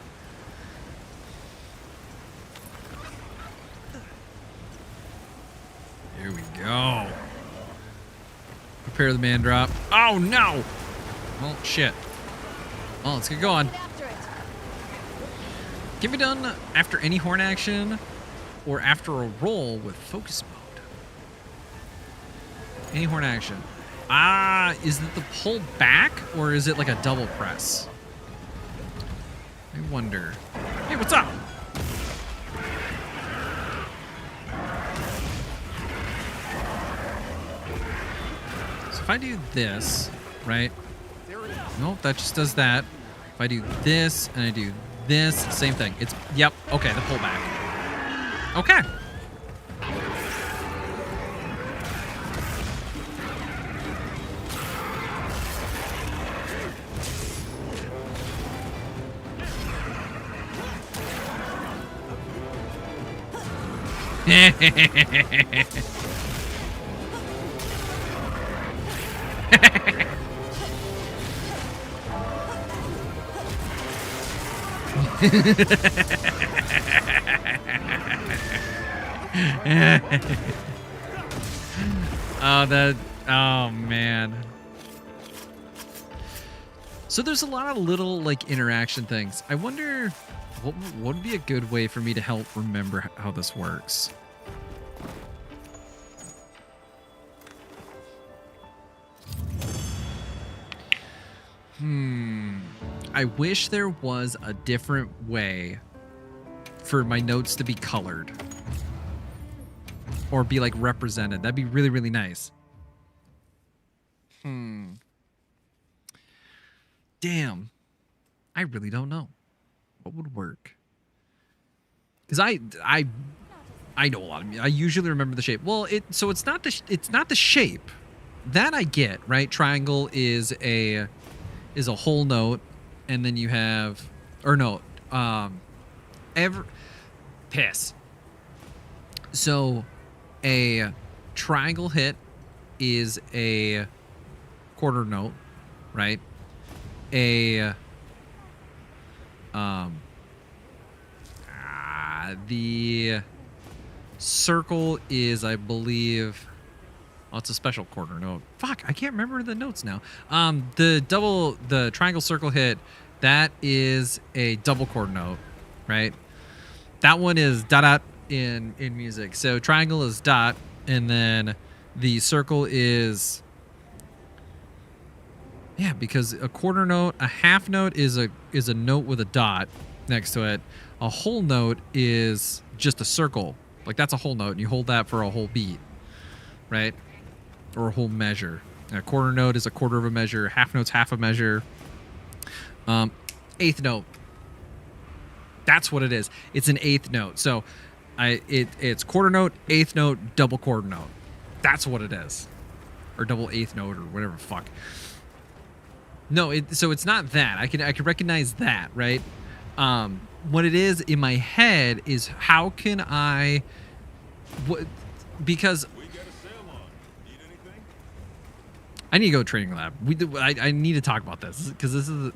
Here we go. Prepare the man drop. Oh, no. Well, shit. Well, let's get going. Get after it. Can be done after any horn action or after a roll with focus mode. Any horn action. Is it the pull back or is it like a double press? I wonder. Hey, what's up? So if I do this, right? Nope, that just does that. If I do this and I do this, same thing. It's, yep, okay, the pullback. Okay. Oh man. So there's a lot of little like interaction things. I wonder what would be a good way for me to help remember how this works. I wish there was a different way for my notes to be colored or be like represented. That'd be really, really nice. Damn. I really don't know what would work. Because I know a lot of I usually remember the shape. Well, it's not the shape. That I get, right? Triangle is a whole note, and then you have, or no, piss. So a triangle hit is a quarter note, right? The circle is, I believe, oh, it's a special quarter note. Fuck, I can't remember the notes now. The triangle circle hit, that is a double quarter note, right? That one is dot dot in music. So triangle is dot, and then the circle is, yeah, because a quarter note, a half note is a note with a dot next to it. A whole note is just a circle. Like that's a whole note, and you hold that for a whole beat, right? Or a whole measure. And a quarter note is a quarter of a measure. Half note's half a measure. Eighth note. That's what it is. It's an eighth note. So it's quarter note, eighth note, double quarter note. That's what it is. Or double eighth note or whatever the fuck. No, so it's not that. I can recognize that, right? What it is in my head is how can I because I need to go to training lab. I need to talk about this because this is,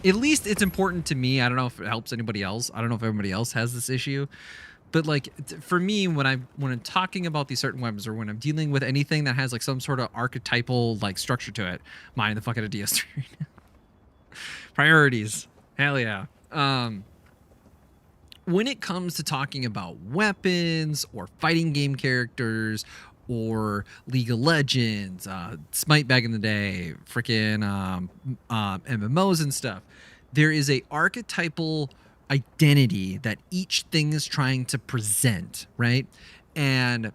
at least it's important to me. I don't know if it helps anybody else. I don't know if everybody else has this issue, but like for me, when I'm talking about these certain weapons or when I'm dealing with anything that has like some sort of archetypal like structure to it, mine the fuck out of DS3. Priorities, hell yeah. When it comes to talking about weapons or fighting game characters or League of Legends, Smite back in the day, freaking MMOs and stuff, there is a archetypal identity that each thing is trying to present, right? And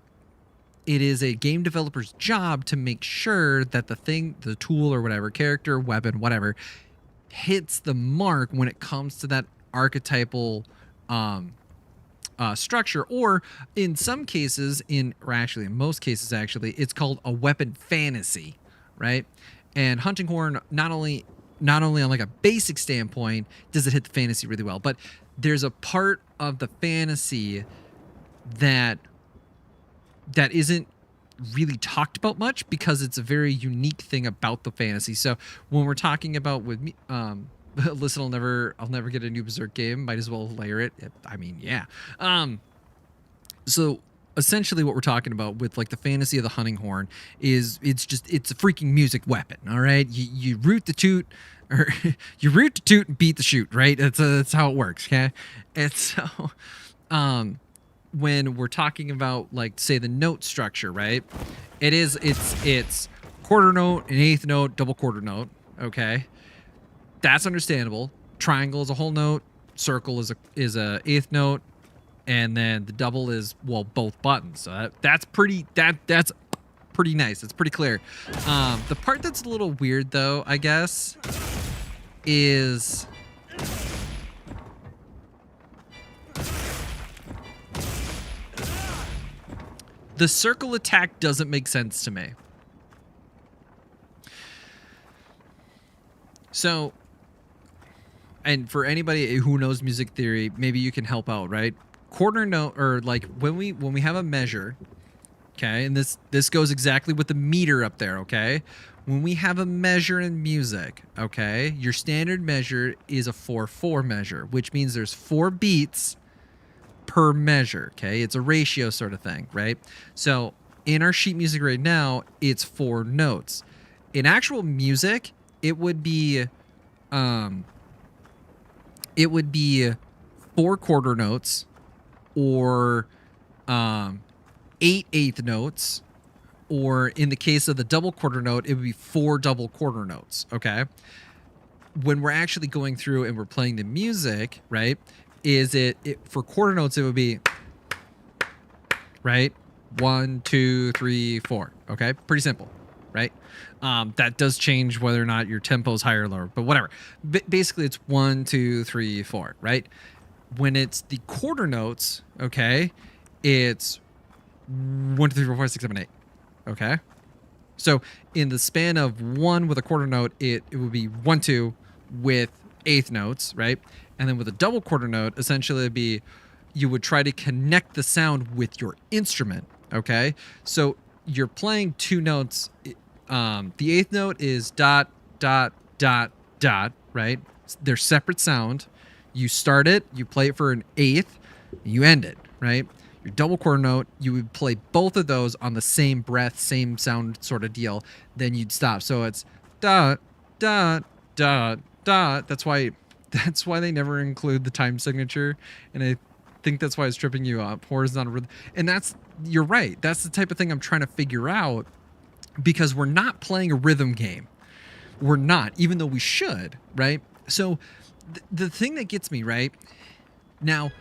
it is a game developer's job to make sure that the thing, the tool or whatever, character, weapon, whatever, hits the mark when it comes to that archetypal structure, or in some cases, in most cases actually, it's called a weapon fantasy, right? And hunting horn not only on like a basic standpoint does it hit the fantasy really well, but there's a part of the fantasy that isn't really talked about much because it's a very unique thing about the fantasy. So when we're talking about with me, listen, I'll never get a new Berserk game. Might as well layer it. I mean, yeah. So essentially what we're talking about with like the fantasy of the hunting horn is it's a freaking music weapon. All right, you root the toot, or you root the toot and beat the shoot, right? That's how it works. Okay. And so when we're talking about like say the note structure, right, it's quarter note, an eighth note, double quarter note. Okay, that's understandable. Triangle is a whole note, circle is a eighth note, and then the double is, well, both buttons. So that's pretty nice. It's pretty clear. The part that's a little weird though, I guess, is the circle attack doesn't make sense to me. So, and for anybody who knows music theory, maybe you can help out, right? Quarter note, or like when we have a measure, okay, and this goes exactly with the meter up there, okay? When we have a measure in music, okay, your standard measure is a 4/4 measure, which means there's 4 beats per measure, okay? It's a ratio sort of thing, right? So in our sheet music right now, it's 4 notes. In actual music, it would be 4 quarter notes, or 8 eighth notes, or in the case of the double quarter note, it would be 4 double quarter notes. Okay. When we're actually going through and we're playing the music, right, is it for quarter notes, it would be, right, 1 2 3 4. Okay, pretty simple, right? That does change whether or not your tempo is higher or lower, but whatever. Basically, it's 1 2 3 4, right? When it's the quarter notes, okay, it's 1 2 3 4 5 6 7 8. Okay, so in the span of 1 with a quarter note, it would be 1 2 with eighth notes, right? And then with a double quarter note, essentially it'd be, you would try to connect the sound with your instrument. Okay, so you're playing 2 notes. The eighth note is dot dot dot dot, right? They're separate sound. You start it, you play it for an eighth, you end it, right? Your double quarter note, you would play both of those on the same breath, same sound sort of deal. Then you'd stop. So it's dot dot dot dot. That's why they never include the time signature, and I think that's why it's tripping you up. Horizontal rhythm, and you're right. That's the type of thing I'm trying to figure out, because we're not playing a rhythm game. We're not, even though we should, right? So the thing that gets me, right, now,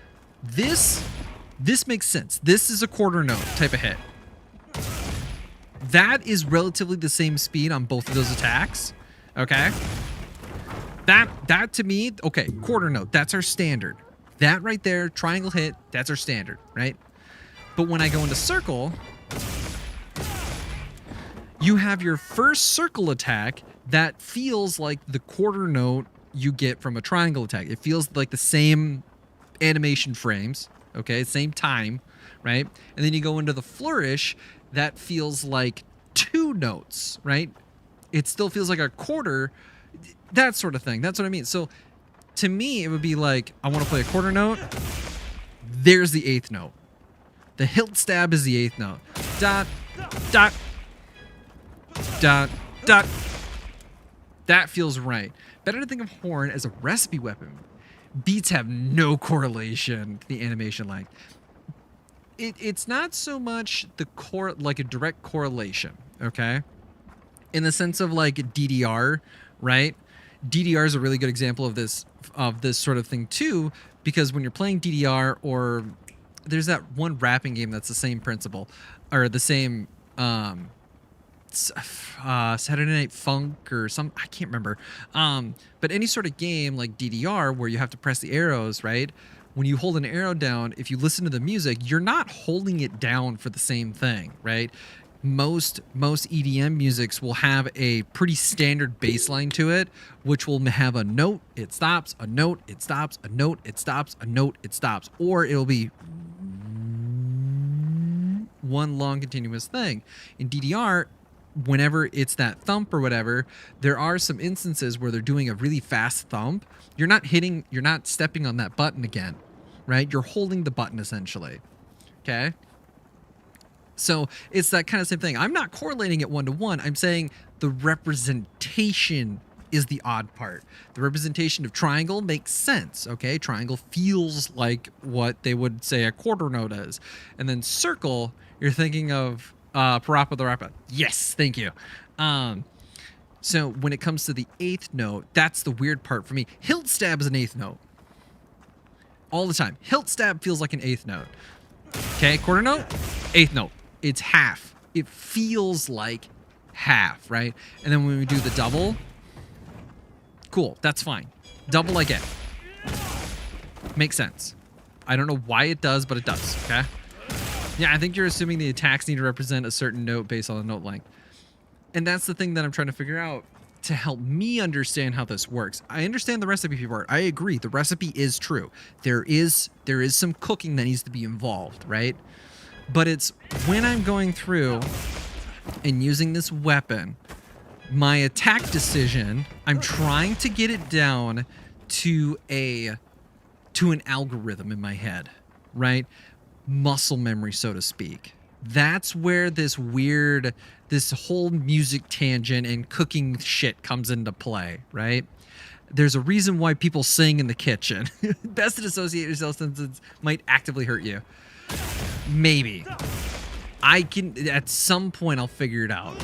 this makes sense. This is a quarter note type of hit. That is relatively the same speed on both of those attacks. Okay. That to me, okay, quarter note, that's our standard. That right there, triangle hit, that's our standard, right? But when I go into circle, you have your first circle attack that feels like the quarter note you get from a triangle attack. It feels like the same animation frames, okay, same time, right? And then you go into the flourish, that feels like 2 notes, right? It still feels like a quarter, that sort of thing. That's what I mean. So to me, it would be like, I want to play a quarter note. There's the eighth note. The hilt stab is the eighth note. Dot, dot, dot, dot. That feels right. Better to think of horn as a recipe weapon. Beats have no correlation to the animation length. It's not so much like a direct correlation, okay? In the sense of like DDR, right? DDR is a really good example of this sort of thing too, because when you're playing DDR, or there's that one rapping game that's the same principle, or the same Saturday Night Funk or some, I can't remember. But any sort of game like DDR where you have to press the arrows, right? When you hold an arrow down, if you listen to the music, you're not holding it down for the same thing, right? Most EDM musics will have a pretty standard bass line to it, which will have a note, it stops, a note, it stops, a note, it stops, a note, it stops, or it'll be one long continuous thing. In DDR, whenever it's that thump or whatever, there are some instances where they're doing a really fast thump. You're not stepping on that button again, right? You're holding the button essentially. Okay. So it's that kind of same thing. I'm not correlating it 1-to-1. I'm saying the representation is the odd part. The representation of triangle makes sense, okay? Triangle feels like what they would say a quarter note is. And then circle, you're thinking of parappa the rappa. Yes, thank you. So when it comes to the 8th note, that's the weird part for me. Hilt stab is an 8th note. All the time. Hilt stab feels like an 8th note. Okay, quarter note, 8th note. It's half. It feels like half, right? And then when we do the double, cool, that's fine. Double I get. Makes sense. I don't know why it does, but it does, okay? Yeah, I think you're assuming the attacks need to represent a certain note based on the note length. And that's the thing that I'm trying to figure out to help me understand how this works. I understand the recipe part. I agree. The recipe is true. There is some cooking that needs to be involved, right? But it's when I'm going through and using this weapon, my attack decision, I'm trying to get it down to an algorithm in my head, right? Muscle memory, so to speak. That's where this whole music tangent and cooking shit comes into play, right? There's a reason why people sing in the kitchen. Best to dissociate yourself since it might actively hurt you. Maybe. I can, at some point, I'll figure it out.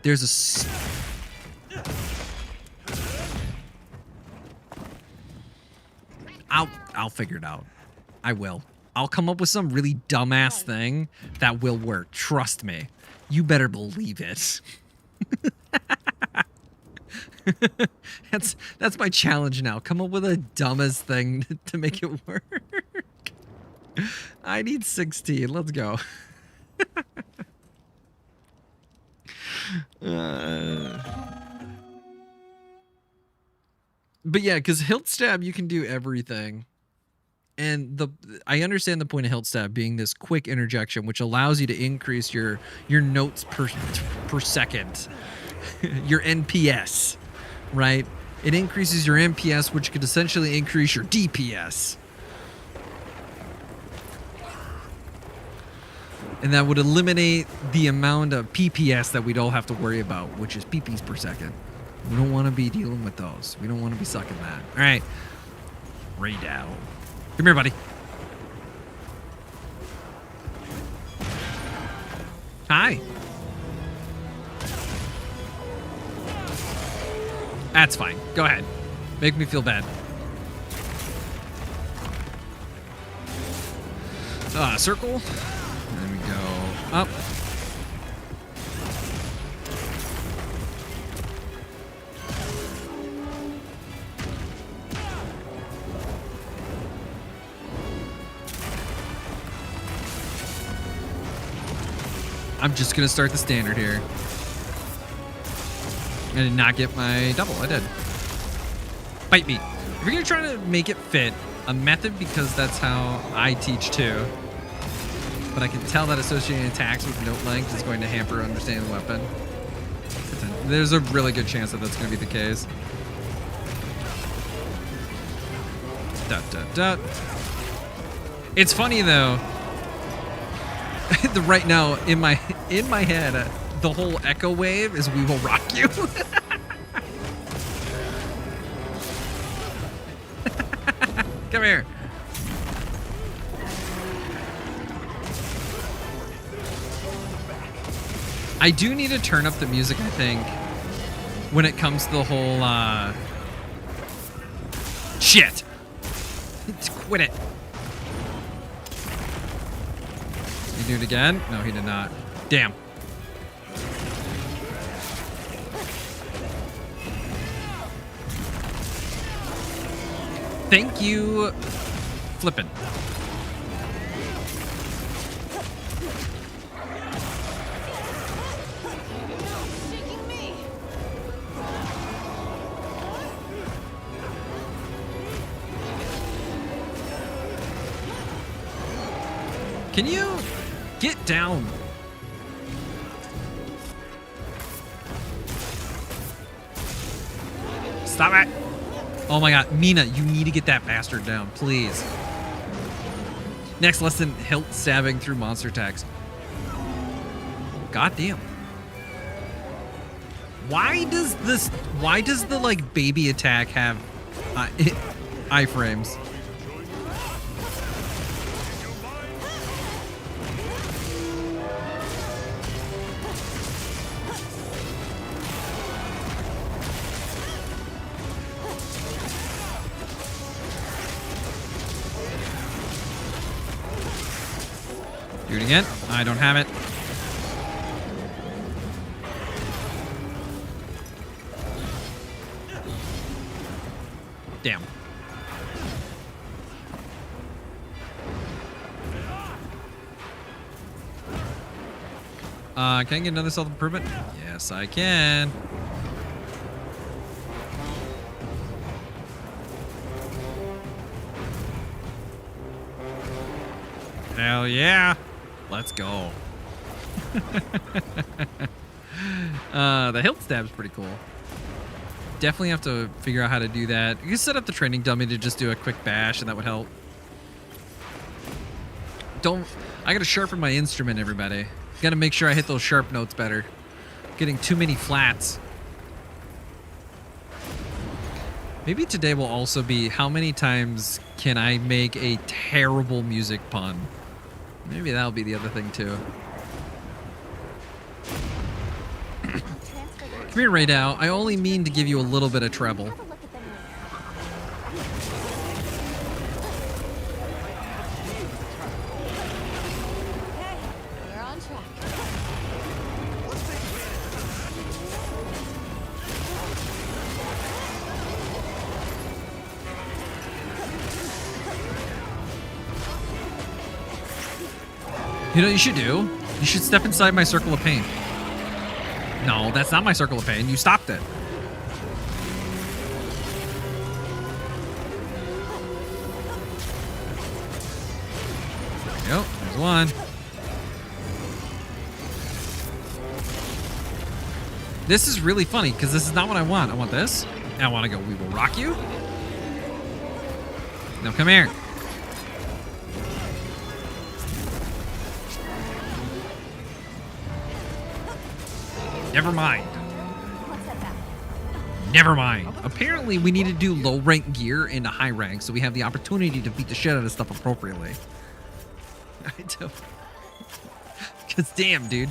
There's I'll figure it out. I will. I'll come up with some really dumbass thing that will work. Trust me. You better believe it. That's my challenge now. Come up with a dumbest thing to make it work. I need 16. Let's go. But yeah, because hilt stab, you can do everything. And I understand the point of hilt stab being this quick interjection, which allows you to increase your notes per second, your NPS, right? It increases your NPS, which could essentially increase your DPS. And that would eliminate the amount of PPS that we'd all have to worry about, which is PPs per second. We don't want to be dealing with those. We don't want to be sucking that. All right. Ray down. Come here, buddy. Hi. That's fine. Go ahead. Make me feel bad. Circle. There we go. Up. I'm just going to start the standard here. I did not get my double. I did. Bite me. If you're going to try to make it fit, a method, because that's how I teach too. But I can tell that associating attacks with note length is going to hamper understanding the weapon. There's a really good chance that that's going to be the case. Dot, dot, dot. It's funny though. Right now in my head, the whole echo wave is "We will rock you." Come here. I do need to turn up the music, I think, when it comes to the whole shit. Quit it. You do it again? No, he did not. Damn. Thank you, flippin'. Can you get down? Stop it. Oh my god, Mina, you need to get that bastard down, please. Next lesson, hilt stabbing through monster attacks. God damn. Why does the like baby attack have iframes? Do it again. I don't have it. Damn. Can I get another self-improvement? Yes, I can. Hell yeah. Let's go. The hilt stab's pretty cool. Definitely have to figure out how to do that. You can set up the training dummy to just do a quick bash, and that would help. I gotta sharpen my instrument, everybody. Gotta make sure I hit those sharp notes better. Getting too many flats. Maybe today will also be how many times can I make a terrible music pun? Maybe that'll be the other thing too. Come here, Raydao. I only mean to give you a little bit of treble. We're on track. You know what you should do? You should step inside my circle of pain. No, that's not my circle of pain. You stopped it. There we go. There's one. This is really funny because this is not what I want. I want this. And I want to go, we will rock you. Now come here. Never mind. What's that about? Never mind. Apparently, we need to do low rank gear into high rank so we have the opportunity to beat the shit out of stuff appropriately. I don't. Because damn, dude.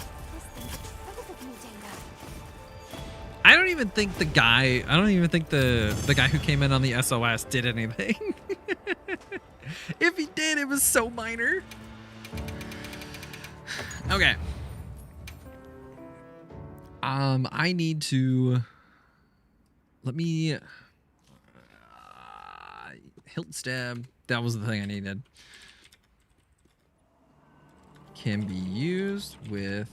I don't even think the guy who came in on the SOS did anything. If he did, it was so minor. Okay. I need to let me hilt stab. That was the thing I needed. Can be used with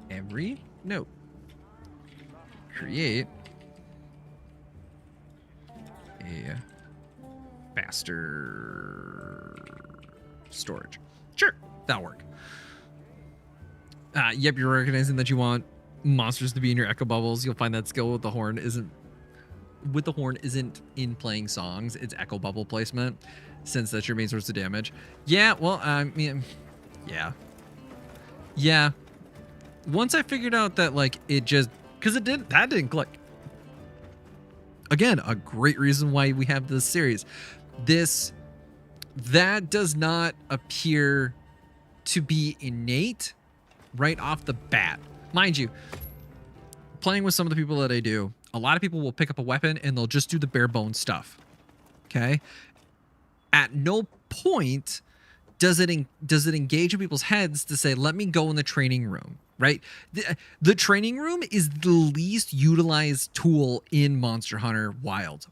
every note. Create a faster storage. Sure, that'll work. Yep, you're recognizing that you want monsters to be in your echo bubbles. You'll find that skill with the horn isn't in playing songs. It's echo bubble placement, since that's your main source of damage. Yeah, well, I mean, yeah. Once I figured out that like it just because that didn't click. Again, a great reason why we have this series. That does not appear to be innate right off the bat. Mind you, playing with some of the people that I do, a lot of people will pick up a weapon and they'll just do the bare bones stuff. Okay? At no point does it engage in people's heads to say, let me go in the training room, right? The training room is the least utilized tool in Monster Hunter Wilds.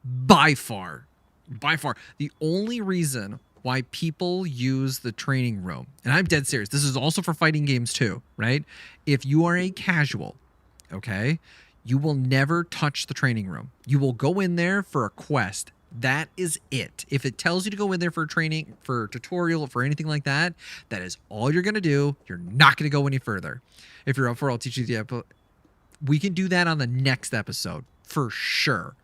By far. By far. The only reason why people use the training room, and I'm dead serious, this is also for fighting games too, right? If you are a casual, okay, you will never touch the training room. You will go in there for a quest. That is it. If it tells you to go in there for training, for a tutorial, for anything like that, that is all you're going to do. You're not going to go any further. If you're up for it, I'll teach you the episode. We can do that on the next episode for sure.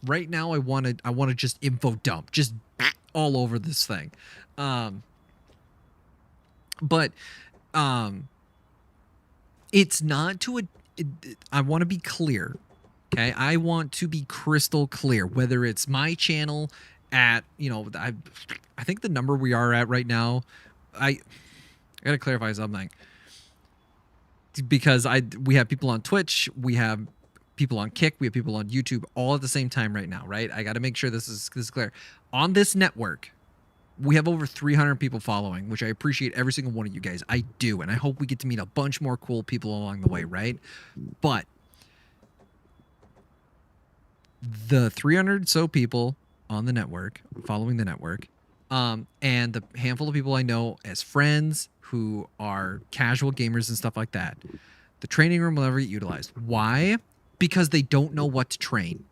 Right now, I want to just info dump, just all over this thing. But it's not to a. I want to be clear. Okay, I want to be crystal clear. Whether it's my channel at, I think the number we are at right now, I gotta clarify something, because we have people on Twitch, we have people on Kick, we have people on YouTube, all at the same time right now, right? I got to make sure this is clear. On this network, we have over 300 people following, which I appreciate every single one of you guys. I do, and I hope we get to meet a bunch more cool people along the way, right? But the 300 so people on the network, following the network, and the handful of people I know as friends who are casual gamers and stuff like that, the training room will never get utilized. Why? Because they don't know what to train.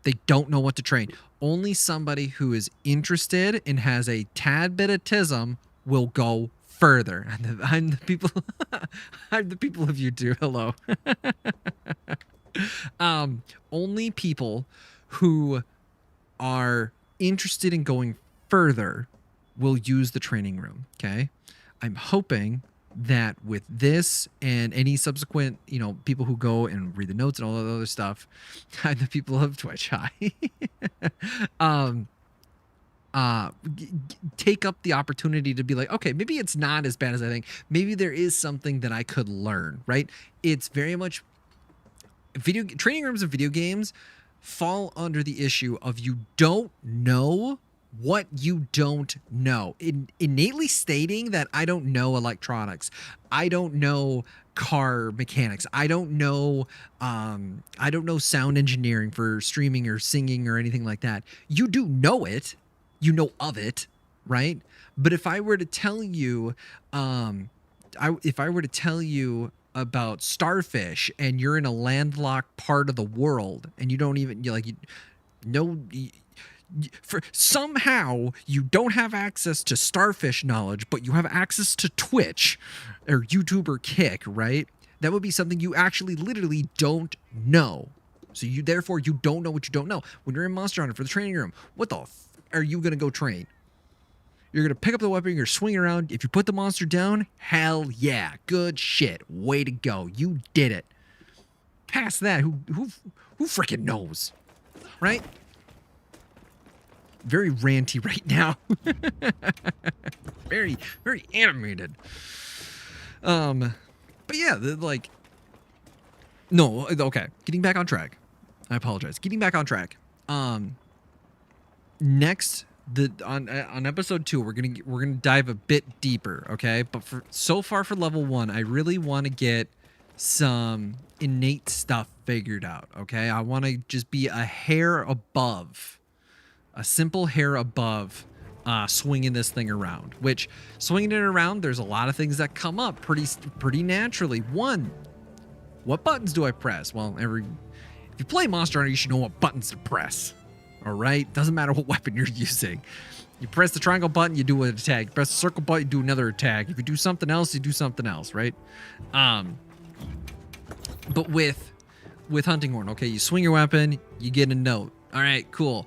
They don't know what to train. Only somebody who is interested and has a tad bit of tism will go further. And I'm the people. I'm the people of YouTube. Hello. Only people who are interested in going further will use the training room. Okay. I'm hoping that with this and any subsequent, people who go and read the notes and all that other stuff, I'm the people of Twitch. Hi. Take up the opportunity to be like, okay, maybe it's not as bad as I think. Maybe there is something that I could learn, right? It's very much training rooms of video games fall under the issue of you don't know what you don't know. Innately stating that I don't know electronics, I don't know car mechanics, I don't know sound engineering for streaming or singing or anything like that. You do know it, you know of it, right? But if I were to tell you, about starfish and you're in a landlocked part of the world and you don't even for somehow you don't have access to starfish knowledge, but you have access to Twitch or YouTube or Kick, right? That would be something you actually literally don't know. So therefore you don't know what you don't know. When you're in Monster Hunter for the training room, what the are you going to go train? You're going to pick up the weapon, you're swinging around. If you put the monster down, hell yeah. Good shit. Way to go. You did it. Past that, who freaking knows? Right? Very ranty right now. Very, very animated. But yeah, no, okay. Getting back on track. I apologize. Getting back on track. Next, on episode 2, we're gonna dive a bit deeper, okay? But so far for level 1, I really want to get some innate stuff figured out, okay? I want to just be a hair above, a simple hair above, swinging this thing around. Which swinging it around, there's a lot of things that come up pretty naturally. One, what buttons do I press? Well, if you play Monster Hunter, you should know what buttons to press. All right, doesn't matter what weapon you're using. You press the triangle button, you do an attack. You press the circle button, you do another attack. If you do something else, you do something else, right? But with Hunting Horn, okay, you swing your weapon, you get a note. All right, cool.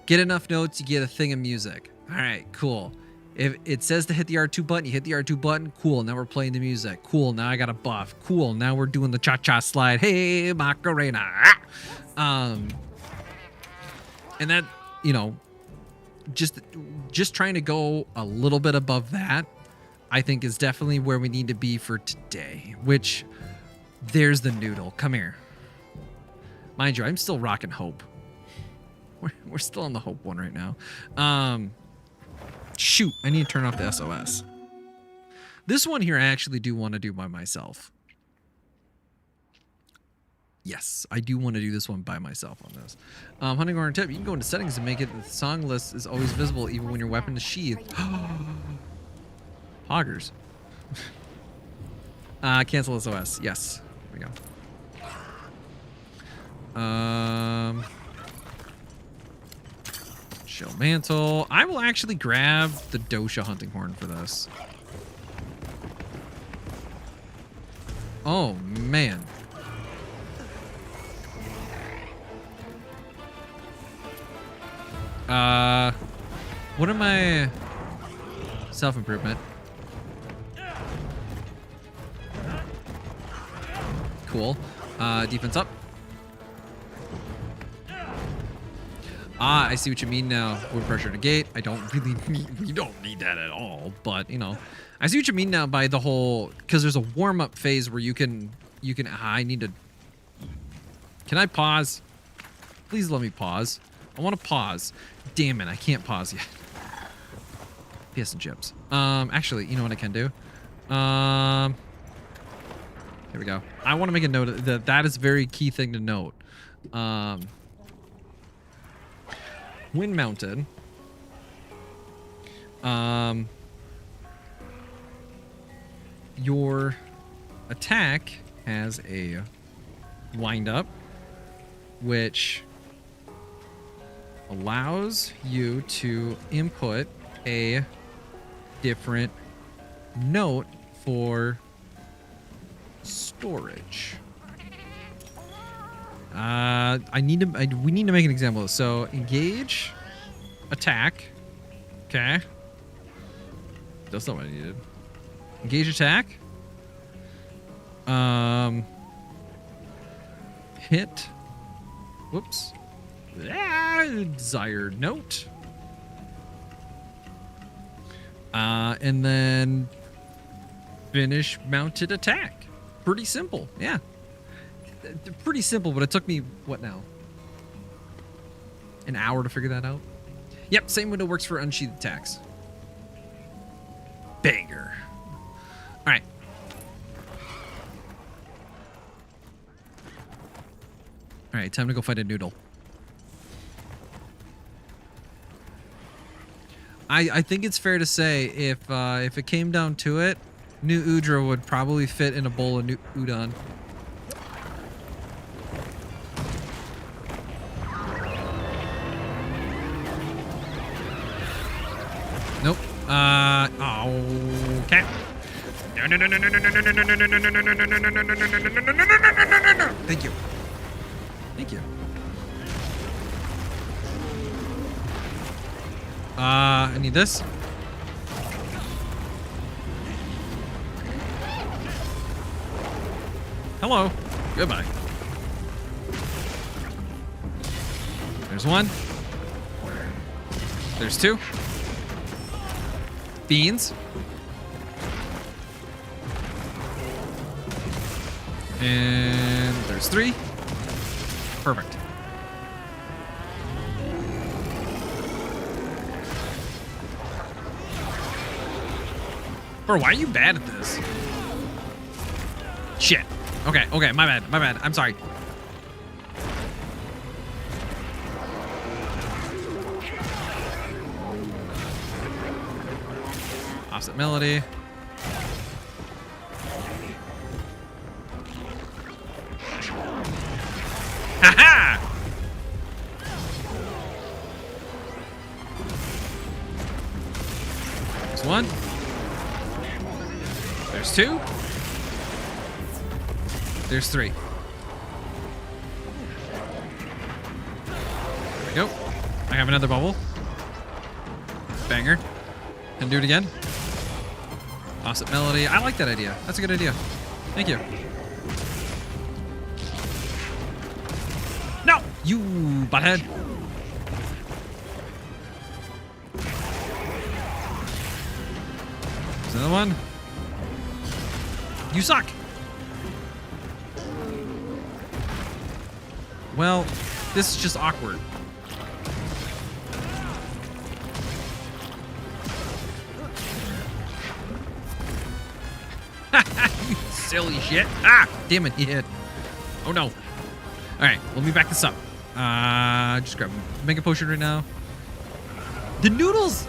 Get enough notes, you get a thing of music. All right, cool. If it says to hit the R2 button, you hit the R2 button. Cool, now we're playing the music. Cool, now I got a buff. Cool, now we're doing the cha-cha slide. Hey, Macarena. And that, just trying to go a little bit above that, I think is definitely where we need to be for today. Which, there's the noodle. Come here. Mind you, I'm still rocking Hope. We're still on the Hope one right now. Shoot, I need to turn off the SOS. This one here I actually do want to do by myself. Yes, I do want to do this one by myself on this. Hunting Horn tip, you can go into settings and make it the song list is always visible even when your weapon is sheathed. Hoggers. Cancel SOS. Yes. There we go. Shell Mantle. I will actually grab the Dosha Hunting Horn for this. Oh, man. What am I Self-improvement. Cool. Defense up. Ah, I see what you mean now. Wood pressure negate. I don't really need, we don't need that at all, but you know. I see what you mean now by the whole, because there's a warm-up phase where you can, I need to, can I pause? Please let me pause. I want to pause. Damn it, I can't pause yet. PS and chips. Actually, you know what I can do? Here we go. I want to make a note that that is a very key thing to note. When mounted, your attack has a wind up, which allows you to input a different note for storage. We need to make an example of this. So engage, attack. Okay. That's not what I needed. Engage attack. Hit. Whoops. Desired note. And then finish mounted attack. Pretty simple. Yeah. Pretty simple, but it took me, what now? An hour to figure that out? Yep, same window works for unsheathed attacks. Banger. All right. All right, time to go fight a noodle. I think it's fair to say if it came down to it, New Udra would probably fit in a bowl of new udon. Nope. Okay. No. Thank you. Thank you. I need this. Hello. Goodbye. There's one. There's two. Beans. And there's three. Perfect. Bro, why are you bad at this? Shit. Okay, my bad. I'm sorry. Offset melody. Ha-ha! There's one. There's two. There's three. There we go. I have another bubble. Banger. Can do it again. Offset melody. I like that idea. That's a good idea. Thank you. No! You butthead. There's another one. You suck. Well, this is just awkward. You silly shit. Ah, damn it, he hit. Oh no. All right, let me back this up. Just grab Mega Potion right now. The noodle's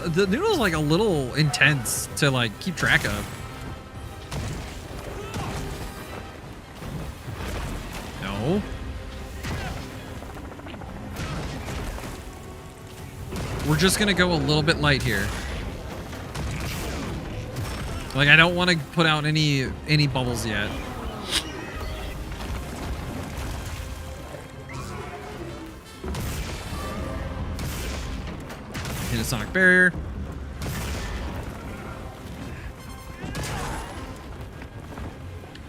like a little intense to like keep track of. No. We're just gonna go a little bit light here. Like I don't want to put out any bubbles yet. Hit a sonic barrier.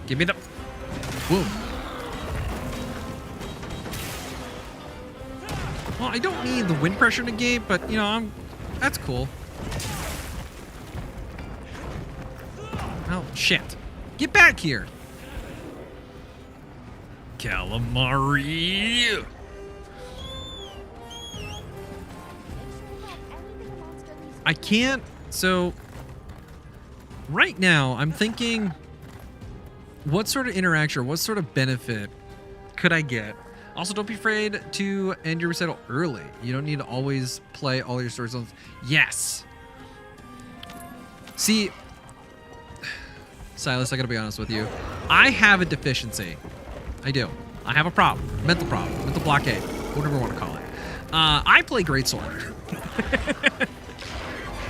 Give me the... Boom. Well, I don't need the wind pressure negate, but, you know, that's cool. Oh, shit. Get back here. Calamari. I can't... So, right now, I'm thinking... What sort of interaction, what sort of benefit could I get? Also, don't be afraid to end your recital early. You don't need to always play all your story zones. Yes. See, Silas, I gotta be honest with you. I have a deficiency. I do. I have a problem. Mental blockade, whatever you want to call it. I play Greatsword.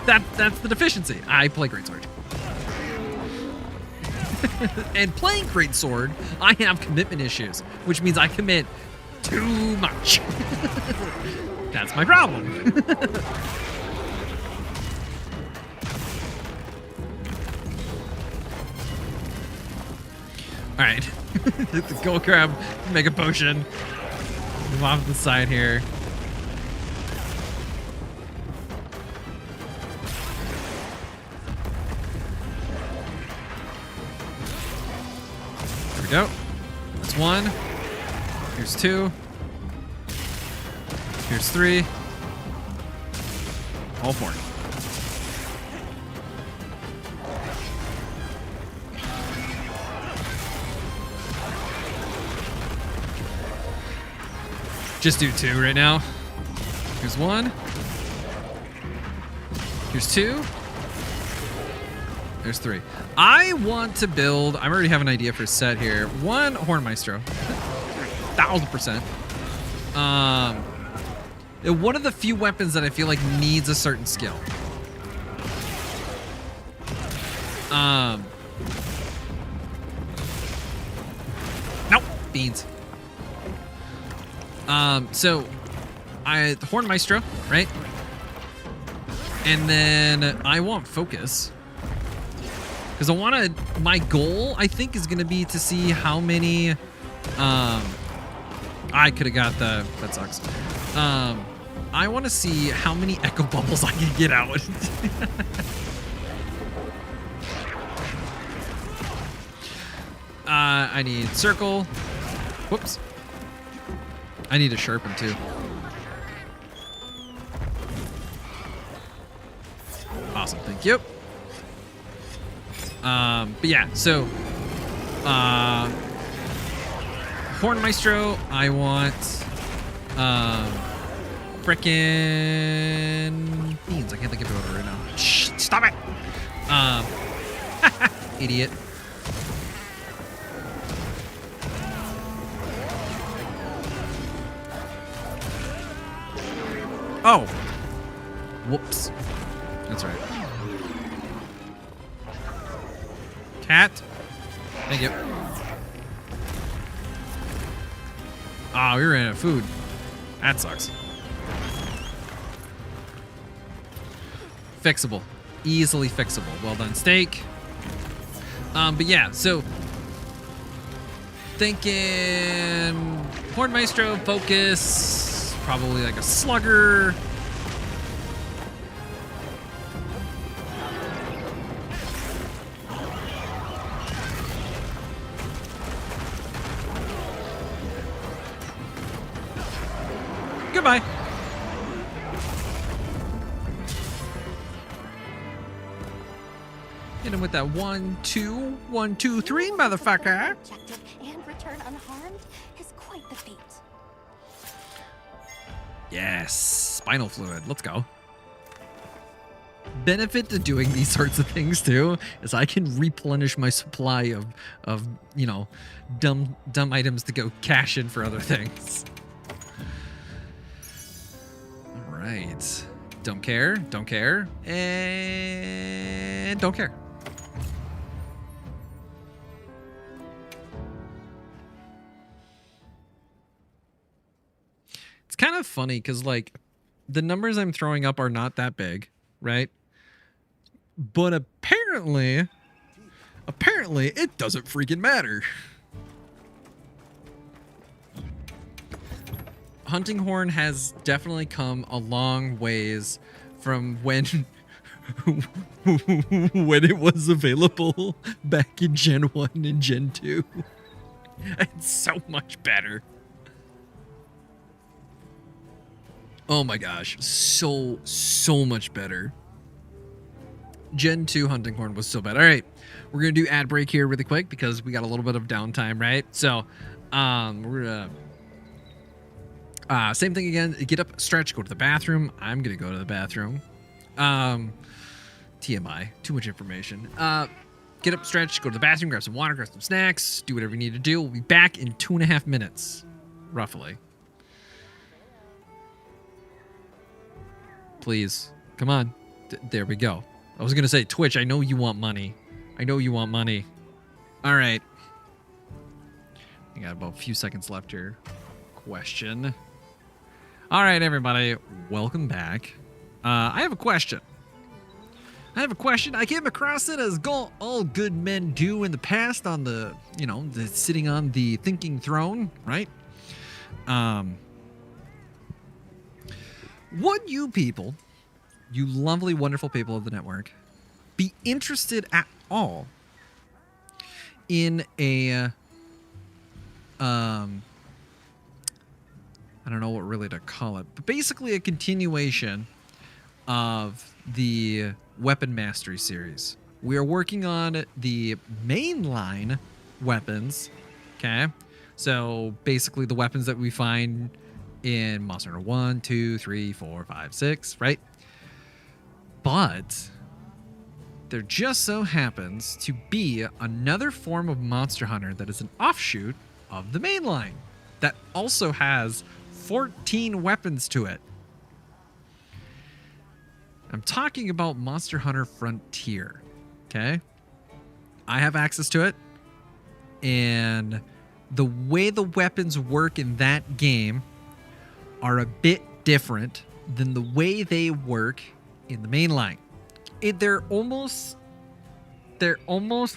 That's the deficiency. I play Greatsword. And playing Greatsword, I have commitment issues, which means I commit too much. That's my problem. All right, go grab, make a potion, move off to the side here. There we go. That's one. Here's two. Here's three. All four. Just do two right now. Here's one. Here's two. There's three. I want to build, I already have an idea for a set here. One Horn Maestro. 1000%. One of the few weapons that I feel like needs a certain skill. Nope. Beans. So Horn Maestro, right? And then I want focus. Because my goal, I think, is going to be to see how many, I could have got that sucks. I want to see how many echo bubbles I can get out. I need circle. Whoops. I need to sharpen too. Awesome, thank you. But yeah, so Horn Maestro, I want frickin' beans. I can't think of it right now. Shh, stop it! Idiot. Oh! Whoops. That's right. Cat. Thank you. Oh, we ran out of food. That sucks. Fixable. Easily fixable. Well done, steak. But yeah, so thinking Horn Maestro, focus, probably like a slugger. Goodbye. Hit him with that 1, 2, 1, 2, 3, motherfucker. Objective and return unharmed is quite the feat. Yes, spinal fluid. Let's go. Benefit to doing these sorts of things too is I can replenish my supply of you know, dumb items to go cash in for other things. All right. Don't care, and don't care. It's kind of funny because, like, the numbers I'm throwing up are not that big, right? But apparently, Apparently, it doesn't freaking matter. Hunting horn has definitely come a long ways from when when it was available back in Gen 1 and Gen 2. It's so much better. Oh my gosh, so much better. Gen 2 hunting horn was so bad. All right, we're gonna do ad break here really quick because we got a little bit of downtime, right? So we're gonna same thing again. Get up, stretch, go to the bathroom. I'm gonna go to the bathroom. TMI, too much information. Get up, stretch, go to the bathroom, grab some water, grab some snacks, do whatever you need to do. We'll be back in 2.5 minutes, roughly. Please, come on. There we go. I was gonna say Twitch. I know you want money. I know you want money. All right. I got about a few seconds left here. Question. All right, everybody, welcome back. I have a question. I came across it as all good men do in the past on the, the sitting on the thinking throne, right? Would you people, you lovely, wonderful people of the network, be interested at all in a, I don't know what really to call it, but basically a continuation of the Weapon Mastery series? We are working on the mainline weapons, okay? So basically the weapons that we find in Monster Hunter 1, 2, 3, 4, 5, 6, right? But there just so happens to be another form of Monster Hunter that is an offshoot of the mainline that also has 14 weapons to it. I'm talking about Monster Hunter Frontier, okay? I have access to it, and the way the weapons work in that game are a bit different than the way they work in the mainline. They're almost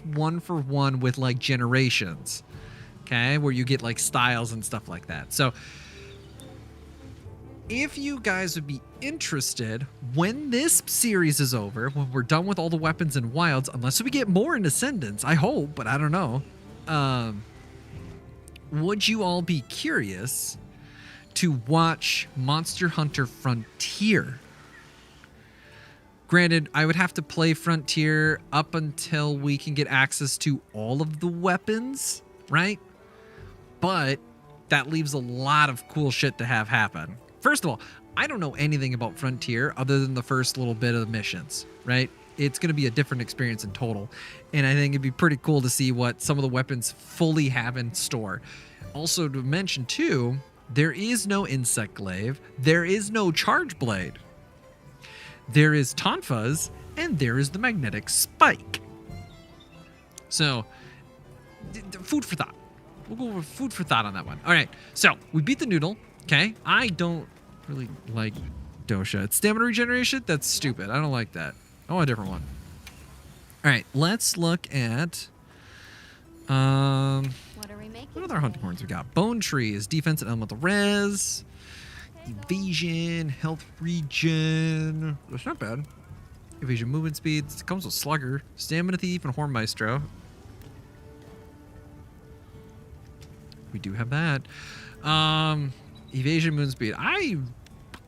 one for one with like generations, okay? Where you get like styles and stuff like that. So if you guys would be interested, when this series is over, when we're done with all the weapons in Wilds, unless we get more in Ascendance, I hope, but I don't know. Would you all be curious to watch Monster Hunter Frontier? Granted, I would have to play Frontier up until we can get access to all of the weapons, right? But that leaves a lot of cool shit to have happen. First of all, I don't know anything about Frontier other than the first little bit of the missions, right? It's going to be a different experience in total. And I think it'd be pretty cool to see what some of the weapons fully have in store. Also to mention too, there is no Insect Glaive. There is no Charge Blade. There is Tonfas, and there is the Magnetic Spike. So, food for thought. We'll go with food for thought on that one. All right, so we beat the noodle. Okay, I don't really like dosha. It's stamina regeneration? That's stupid. I don't like that. I want a different one. All right, let's look at What are we making? what other hunting horns we got. Bone trees, defense and elemental res, evasion, health regen. That's not bad. Evasion movement speeds. It comes with slugger, stamina thief, and horn maestro. We do have that. Evasion movement speed. I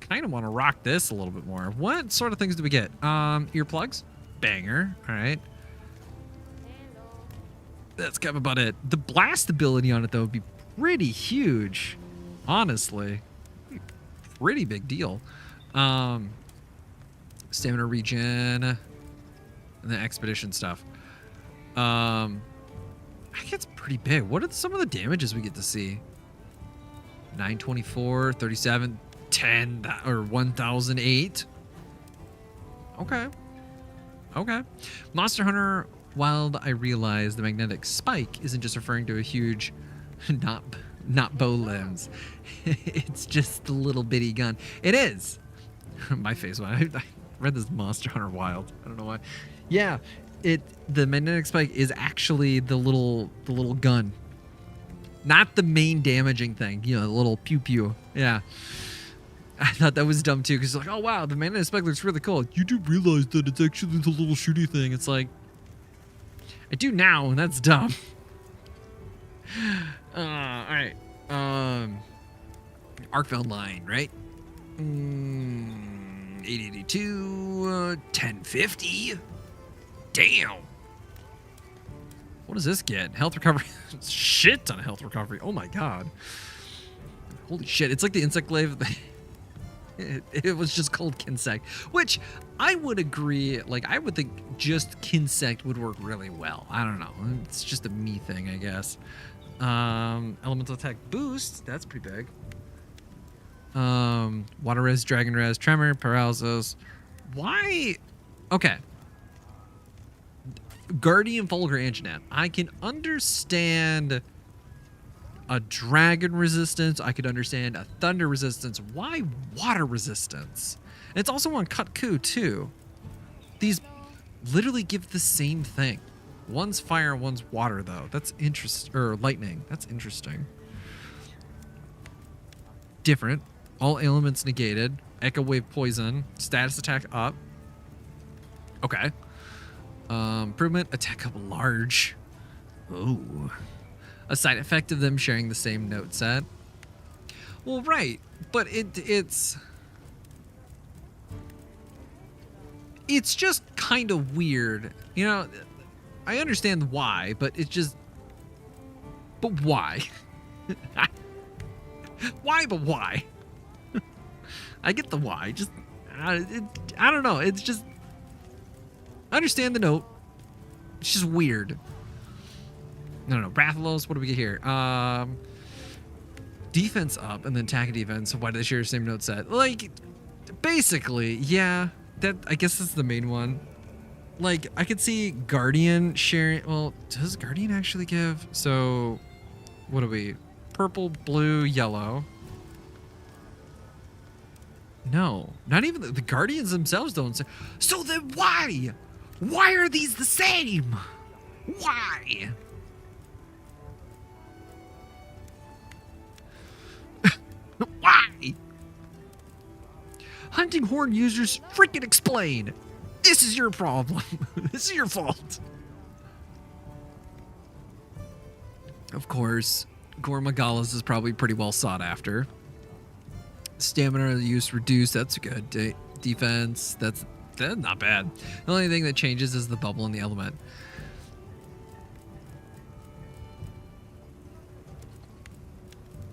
kind of want to rock this a little bit more. What sort of things do we get? Earplugs. Banger. All right. That's kind of about it. The blast ability on it, though, would be pretty huge. Honestly. Pretty big deal. Stamina regen. And then expedition stuff. I think it's pretty big. What are some of the damages we get to see? 924, 37, 10, or 1008. Okay. Okay. Monster Hunter Wild, I realize the magnetic spike isn't just referring to a huge, not bow limbs. It's just a little bitty gun. It is. My face when I read this Monster Hunter Wild. I don't know why. Yeah. the magnetic spike is actually the little gun, not the main damaging thing. You know, the little pew pew. Yeah. I thought that was dumb too, because like, oh wow, the magnetic spike looks really cool. You do realize that it's actually the little shooty thing. It's like, I do now, and that's dumb. All right. Arcveld line, right? 882, 1050. Damn. What does this get? Health recovery. Shit ton of health recovery. Oh my god. Holy shit. It's like the insect glaive. It was just called Kinsect, which I would agree. Like, I would think just Kinsect would work really well. I don't know. It's just a me thing, I guess. Elemental attack boost. That's pretty big. Water res, dragon res, tremor, paralysis. Why? Okay. Guardian, Vulgar, Antoinette. I can understand a dragon resistance. I could understand a thunder resistance. Why water resistance? And it's also on Kutku too. These literally give the same thing. One's fire, one's water though. That's interesting. Or lightning. That's interesting. Different. All elements negated. Echo wave poison. Status attack up. Okay. Improvement. Attack up large. Ooh. A side effect of them sharing the same note set. Well, right, but it's just kind of weird. You know, I understand why, but it's just, but why? Why, but why? I get the why. Just, I don't know. It's just, I understand the note. It's just weird. No, Rathalos, what do we get here? Defense up and then attack and defense. Why do they share the same note set? Like, basically, yeah. That, I guess that's the main one. Like, I could see Guardian sharing. Well, does Guardian actually give? So, what are we? Purple, blue, yellow. No, not even the Guardians themselves don't say. So then why? Why are these the same? Why? Why? Hunting horn users freaking explain. This is your problem. This is your fault. Of course, Gormagalas is probably pretty well sought after. Stamina use reduced. That's good. Defense. That's not bad. The only thing that changes is the bubble and the element.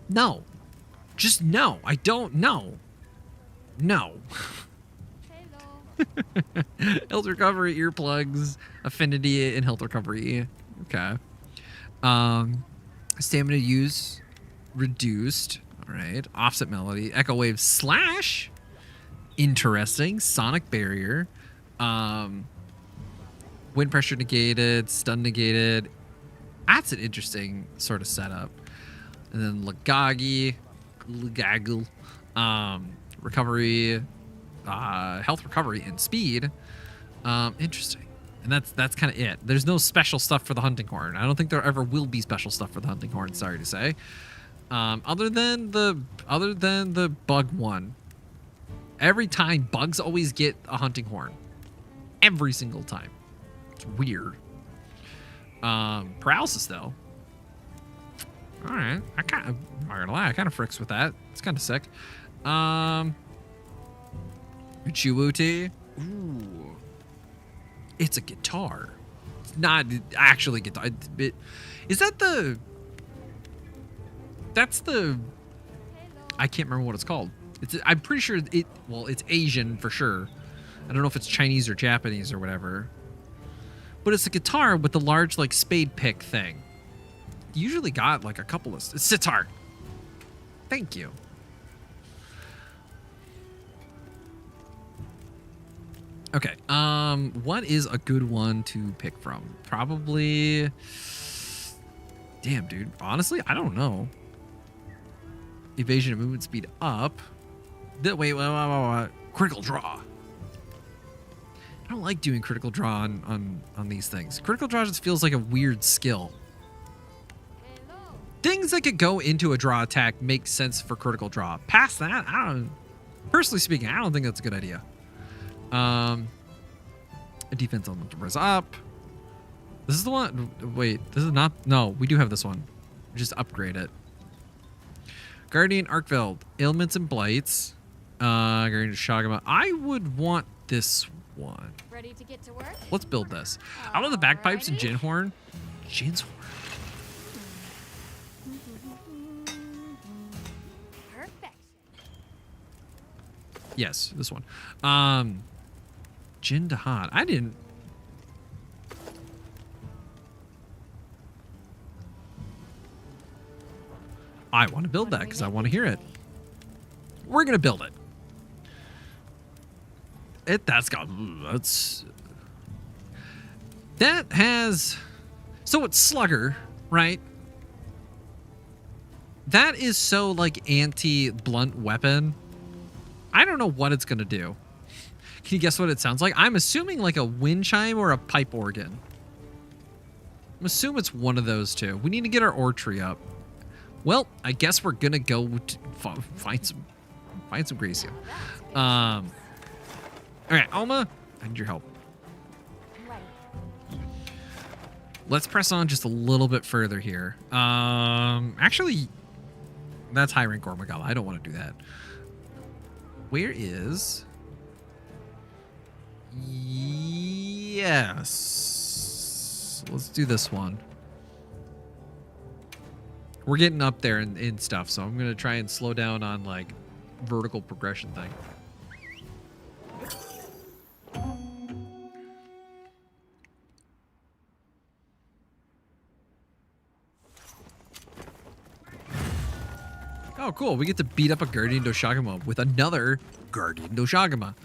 No. Just no. I don't know. No. Health recovery, earplugs, affinity, and health recovery. Okay. Stamina use reduced. All right. Offset melody. Echo wave slash. Interesting. Sonic barrier. Wind pressure negated. Stun negated. That's an interesting sort of setup. And then Lagagi. Recovery. Health recovery and speed. Interesting. And that's kind of it. There's no special stuff for the hunting horn. I don't think there ever will be special stuff for the hunting horn, sorry to say. Other than the bug one. Every time bugs always get a hunting horn. Every single time. It's weird. Paralysis though. All right. I'm not gonna lie, I kind of fricks with that. It's kind of sick. Chiwuti. Ooh. It's a guitar. It's not actually a guitar. Is that the... That's the... I can't remember what it's called. I'm pretty sure it... Well, it's Asian for sure. I don't know if it's Chinese or Japanese or whatever. But it's a guitar with the large, like, spade pick thing. Usually got, like, a couple of... It's sitar. Thank you. Okay, what is a good one to pick from? Probably... Damn, dude. Honestly, I don't know. Evasion and movement speed up. Wait. Critical draw. I don't like doing critical draw on these things. Critical draw just feels like a weird skill. Things that could go into a draw attack make sense for critical draw. Past that, I don't. Personally speaking, I don't think that's a good idea. A defense element to res up. This is the one. Wait, this is not. No, we do have this one. Just upgrade it. Guardian Arkveld, ailments and blights. Guardian Shagama. I would want this one. Ready to get to work? Let's build this. I love the bagpipes and gin horn. Gin's horn. Perfection. Yes, this one. Jin Dahan. I didn't. I want to build that because I want to hear it. We're gonna build it. That has. So it's Slugger, right? That is so like anti-blunt weapon. I don't know what it's gonna do. Can you guess what it sounds like? I'm assuming like a wind chime or a pipe organ. I'm assuming it's one of those two. We need to get our ore tree up. Well, I guess we're gonna go to find some Gracia. All right, Alma, I need your help. Let's press on just a little bit further here. Actually, that's high rank Gormagala. I don't want to do that. Where is? Yes. Let's do this one. We're getting up there in stuff, so I'm gonna try and slow down on like vertical progression thing. Oh, cool. We get to beat up a Guardian Doshagama with another Guardian Doshagama.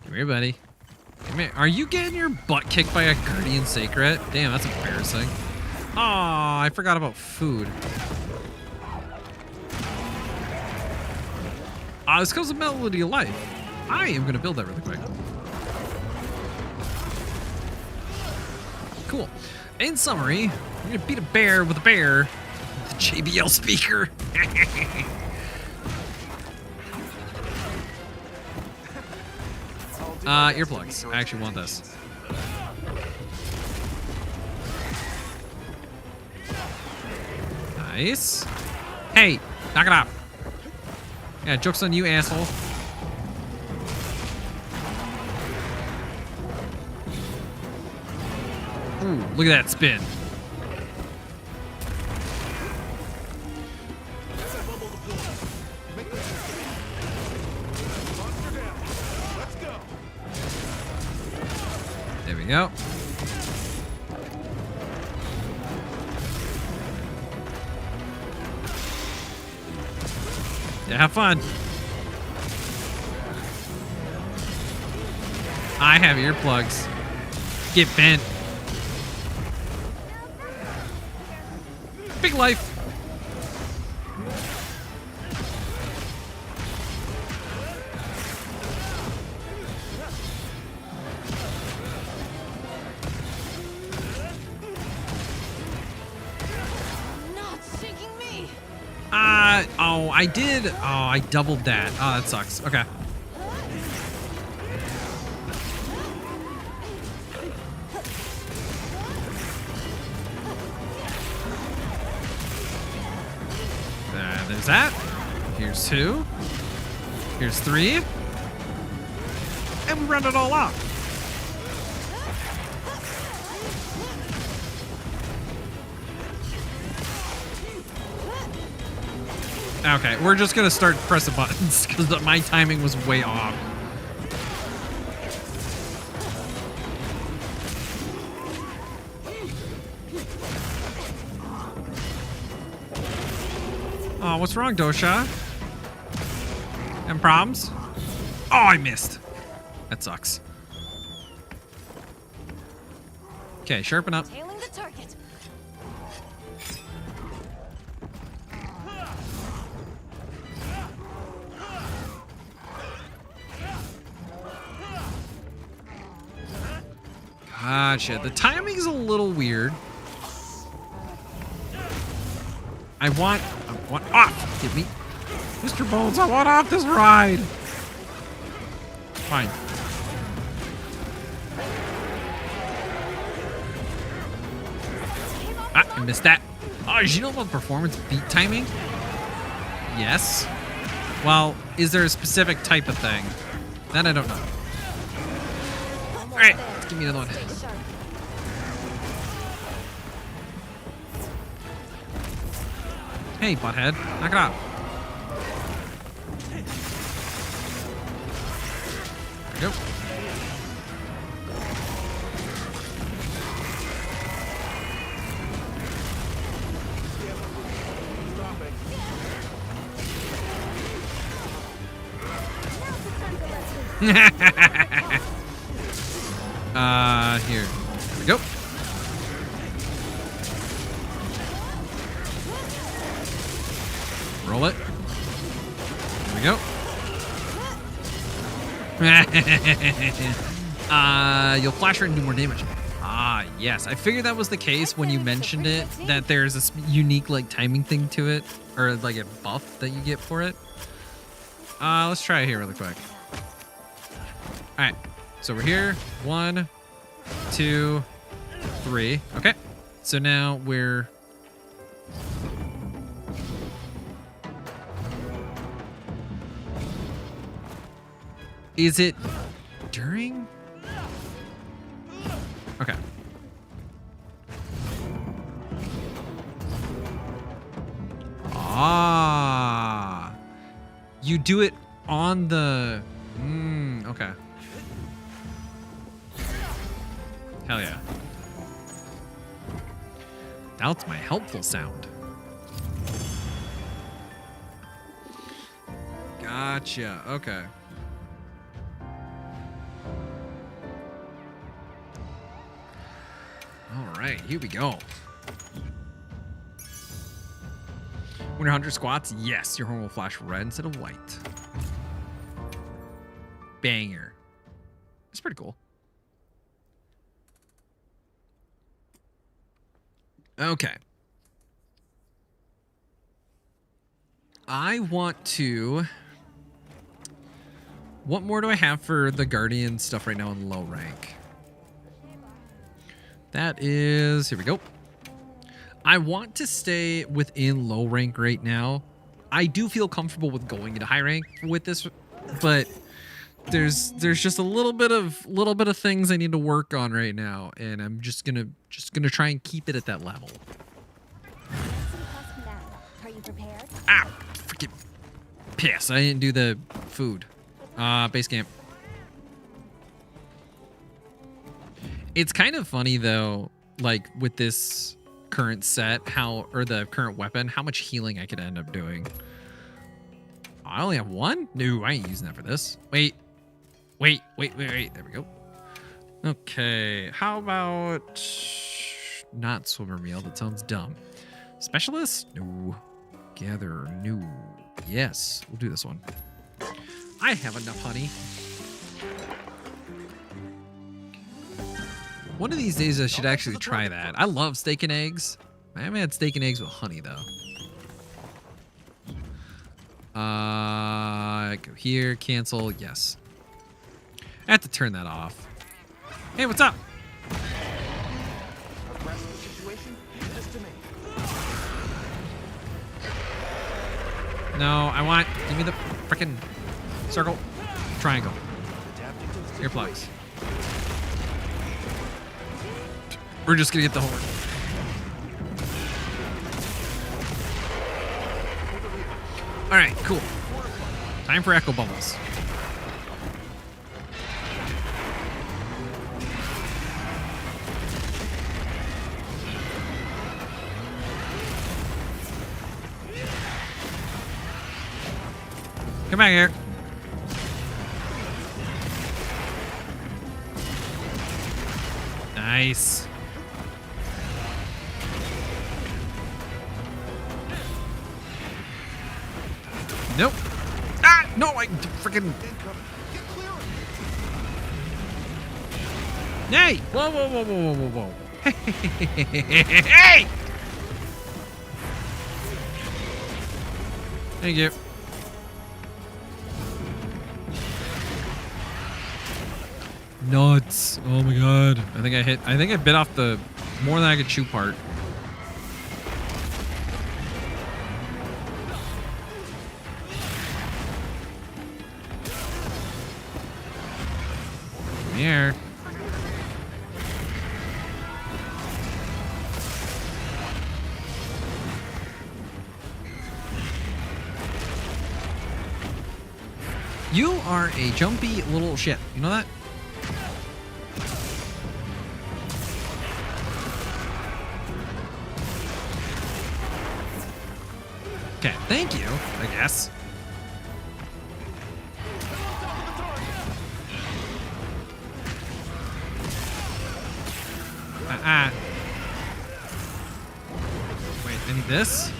Come here, buddy. Come here. Are you getting your butt kicked by a Guardian Sacred? Damn, that's embarrassing. Oh, I forgot about food. This comes with Melody of Life. I am going to build that really quick. Cool. In summary, we're going to beat a bear with a bear with the JBL speaker. Earplugs. I actually want this. Nice. Hey, knock it off. Yeah, joke's on you, asshole. Ooh, look at that spin. There we go. Yeah, have fun. I have earplugs. Get bent. Big life. Not sinking me. Oh, I did. Oh, I doubled that. Oh, that sucks. Okay. There's that. Here's 2. Here's 3. And we run it all out. Okay, we're just gonna start pressing buttons because my timing was way off. Oh, what's wrong, Dosha? Having problems? Oh, I missed. That sucks. Okay, sharpen up. Tailing the target. Gotcha. The timing's a little weird. I want off. Give me, Mr. Bones. I want off this ride. Fine. I missed that. Oh, did you know about performance beat timing? Yes. Well, is there a specific type of thing? That I don't know. All right, let's give me another one. Hey, butthead, knock it off. There we go. Here. There we go. Roll it. There we go. You'll flash her and do more damage. Ah, yes. I figured that was the case when you mentioned it, that there's this unique like timing thing to it, or like a buff that you get for it. Let's try it here really quick. All right, so we're here. 1, 2, 3. Okay, so now we're. Is it during? Okay. Ah, you do it on the. Okay. Hell yeah. That's my helpful sound. Gotcha. Okay. All right, here we go. 100 squats? Yes, your horn will flash red instead of white. Banger. That's pretty cool. Okay. I want to... What more do I have for the Guardian stuff right now in low rank? That is... Here we go. I want to stay within low rank right now. I do feel comfortable with going into high rank with this, but there's just a little bit of things I need to work on right now, and I'm just gonna try and keep it at that level. Are you prepared? Ah, freaking piss! I didn't do the food. Base camp. It's kind of funny though, like with this current set, or the current weapon, how much healing I could end up doing. I only have one? No, I ain't using that for this. Wait. There we go. Okay, how about not swimmer meal? That sounds dumb. Specialist? No. Gatherer? No. Yes, we'll do this one. I have enough honey. One of these days I should actually try that. I love steak and eggs. I haven't had steak and eggs with honey though. Go here, cancel, yes. I have to turn that off. Hey, what's up? No, give me the frickin' circle, triangle, earplugs. We're just gonna get the horn. All right, cool. Time for echo bubbles. Come back here. Nice. Nope. Ah, no, I freaking. Hey! Whoa, whoa, whoa, whoa, whoa, whoa, whoa. Hey! Thank you. Nuts. Oh my god. I think I bit off the more than I could chew part. Come here. You are a jumpy little shit. You know that? Okay, thank you, I guess. Wait, I need this.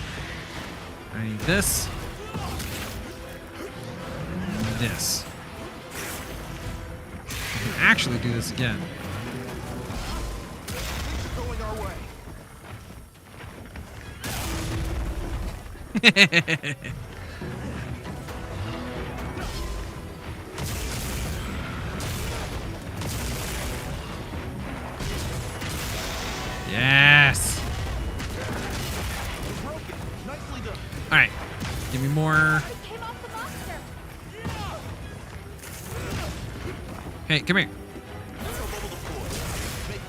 I need this. And this. I can actually do this again. Going our way. Yes. Broken. Nicely done. All right. Give me more. It came off the monster. Hey, come here. Bubble deployed. Make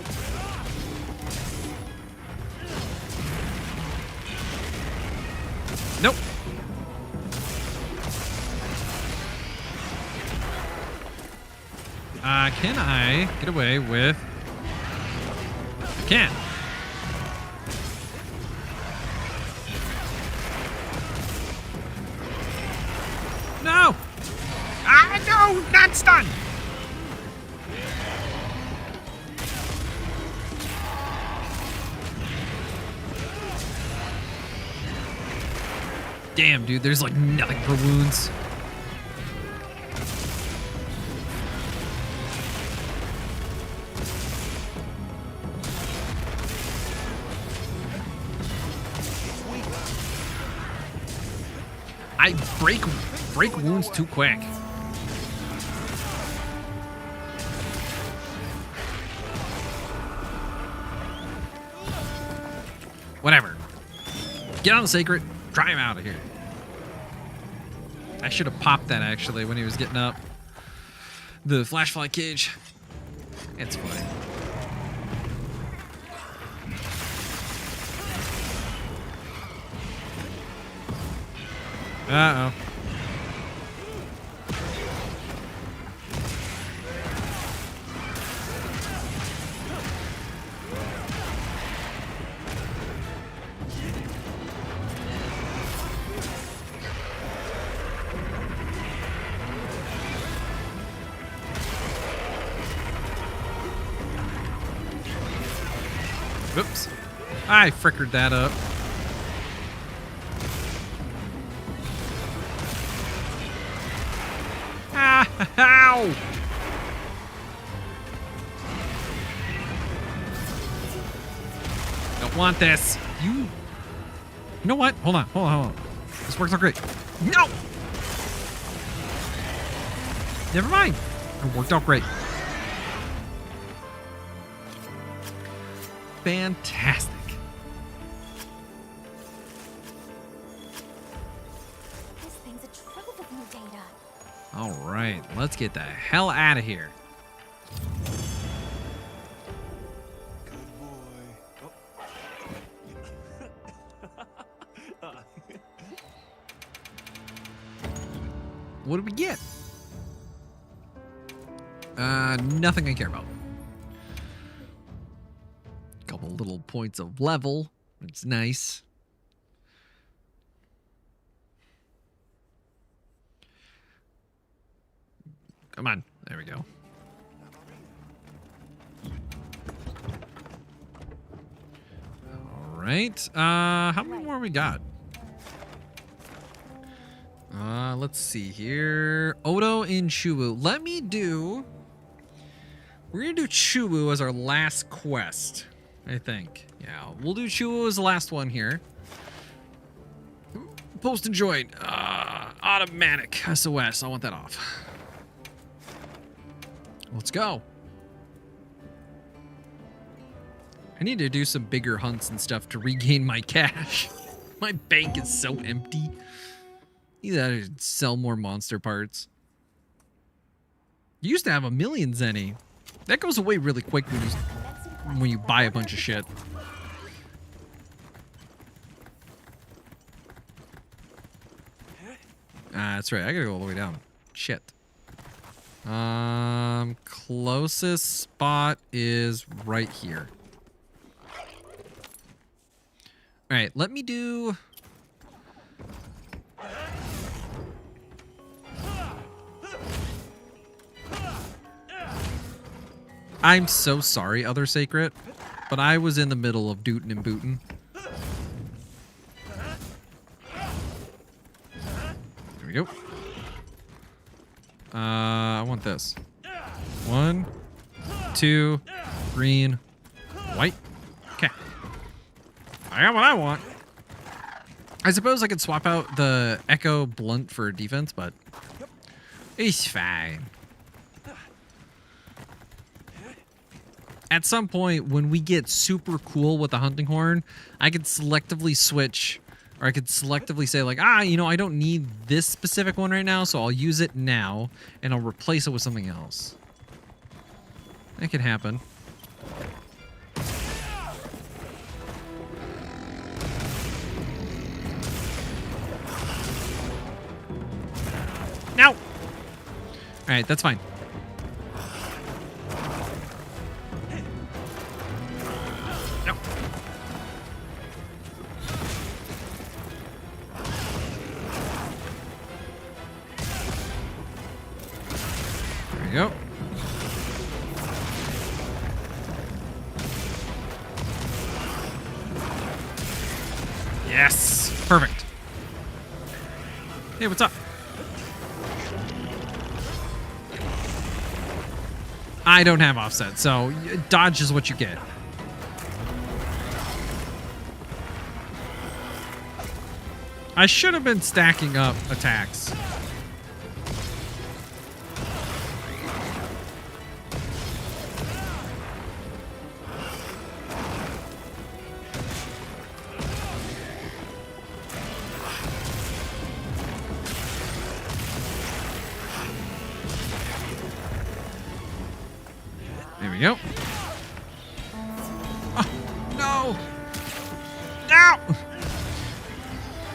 Nope. Can I get away with? I can. No! No! Not stun! Damn, dude, there's like nothing for wounds. I break wounds too quick. Whatever. Get on the sacred. Try him out of here. I should have popped that actually when he was getting up. The flashfly cage. It's fine. Uh-oh. Whoops. I frickered that up. Ow! Don't want this. You know what? Hold on. This works out great. No! Never mind. It worked out great. Fantastic. This thing's a trove of new data. All right, let's get the hell out of here. Good boy. Oh. What did we get? Nothing I care about. Couple little points of level. It's nice. Come on. There we go. All right. How many more we got? Let's see here. Odo in Shuwu. We're gonna do Chuwu as our last quest, I think. Yeah, we'll do Chuwu as the last one here. Post and join. Automatic SOS. I want that off. Let's go. I need to do some bigger hunts and stuff to regain my cash. My bank is so empty. Either sell more monster parts. You used to have 1,000,000 zenny. That goes away really quick when you buy a bunch of shit. That's right. I gotta go all the way down. Shit. Closest spot is right here. All right, let me do. I'm so sorry, Other Sacred, but I was in the middle of dootin' and bootin'. There we go. I want this. 1, 2, green, white. Okay. I got what I want. I suppose I could swap out the Echo Blunt for defense, but it's fine. At some point, when we get super cool with the hunting horn, I could selectively switch, or I could selectively say like, you know, I don't need this specific one right now, so I'll use it now, and I'll replace it with something else. That could happen. No! Alright, that's fine. No. There we go. Yes! Perfect. Hey, what's up? I don't have offset, so dodge is what you get. I should have been stacking up attacks. There we go. Oh, no! No!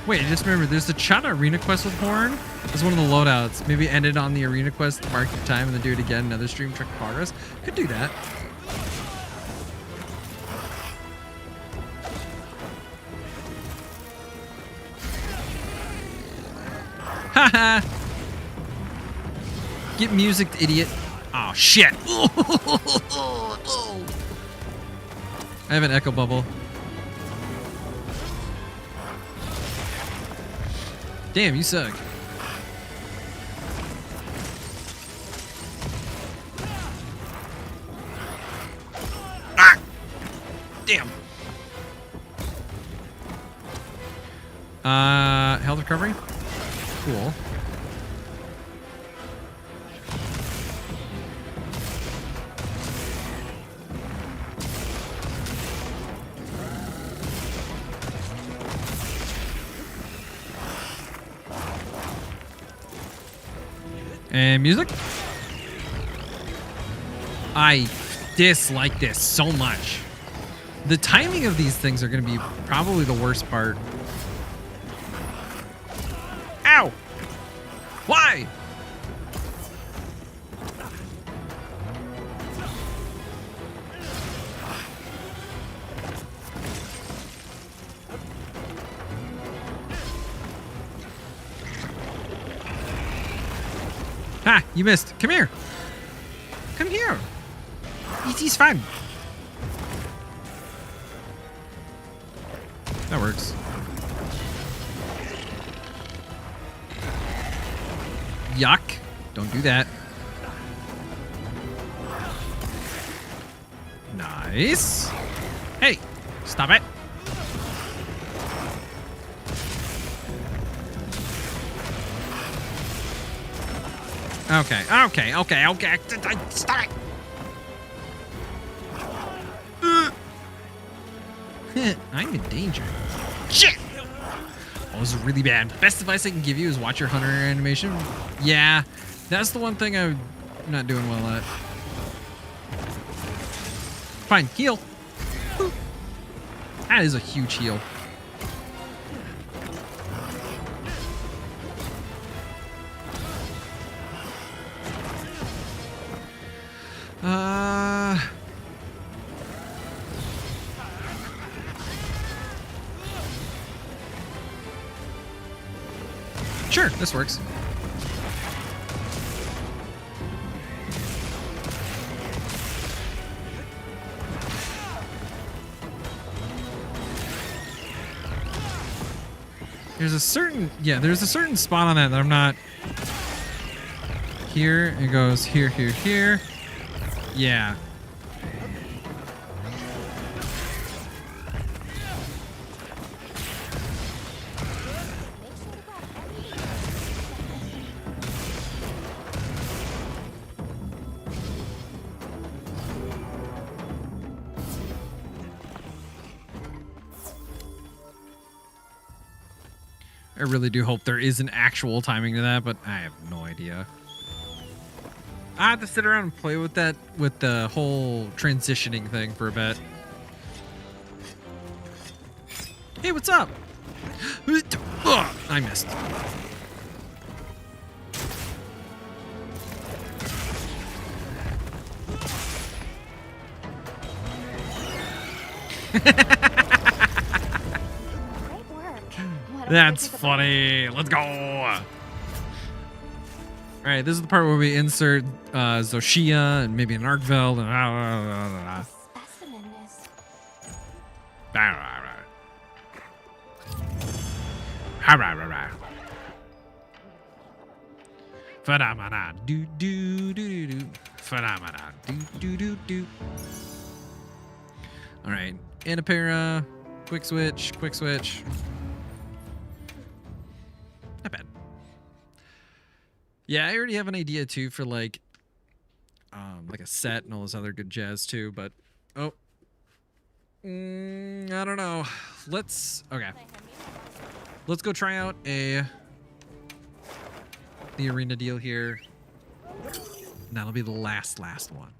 Wait, I just remembered, there's the Chana Arena quest with Horn. It's one of the loadouts. Maybe end it on the Arena quest, mark your time, and then do it again, another stream, check progress. Could do that. Haha! Get music, idiot. Oh, shit. I have an echo bubble. Damn, you suck. Ah! Damn. Health recovery? Cool. And music? I dislike this so much. The timing of these things are going to be probably the worst part. Ow! Why? Ha! You missed. Come here. Come here. E.T.'s fun. That works. Yuck. Don't do that. Nice. Hey, stop it. Okay. Stop it. I'm in danger. Shit. Oh, this is really bad. Best advice I can give you is watch your hunter animation. Yeah, that's the one thing I'm not doing well at. Fine, heal. Boop. That is a huge heal. Sure, this works. There's a certain spot on that I'm not. Here, it goes here, here, here. Yeah. I really do hope there is an actual timing to that, but I have no idea. I have to sit around and play with that, with the whole transitioning thing for a bit. Hey, what's up? Ugh, I missed. That's funny. Let's go. All right, this is the part where we insert Zoshia and maybe an Arkveld and Specimen is Phenomena. Do do do do do. Phenomena. Do do do do. All right, Anapera. Quick switch. Quick switch. Not bad. Yeah, I already have an idea too for like a set and all this other good jazz too, but I don't know. Let's go try out the arena deal here. And that'll be the last one.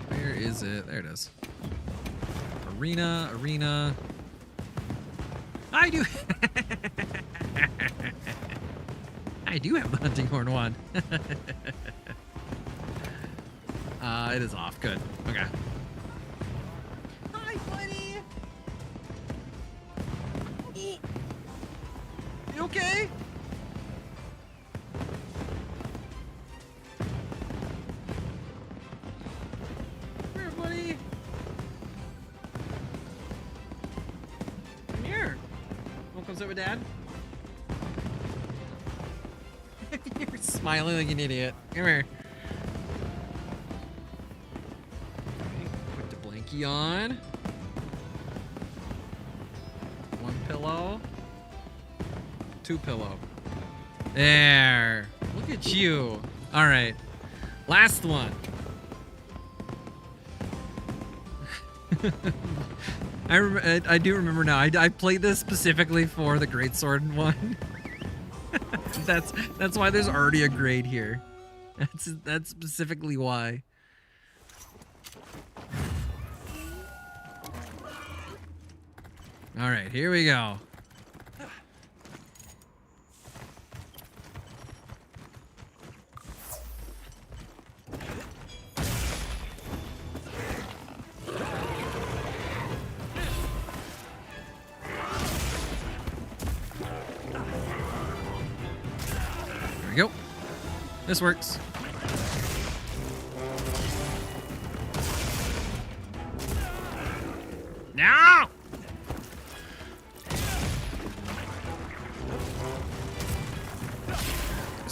Where is it? There it is. Arena. I do. I do have the hunting horn one. It is off. Good. Okay. Hi, buddy. You okay? Come here, buddy. Come here. Wanna come sit with Dad? You're smiling like an idiot. Come here. Put the blankie on. One pillow. Two pillow. There. Look at you. All right. Last one. I do remember now. I played this specifically for the greatsword one. That's why there's already a grade here. That's specifically why. All right, here we go. There we go. This works. No!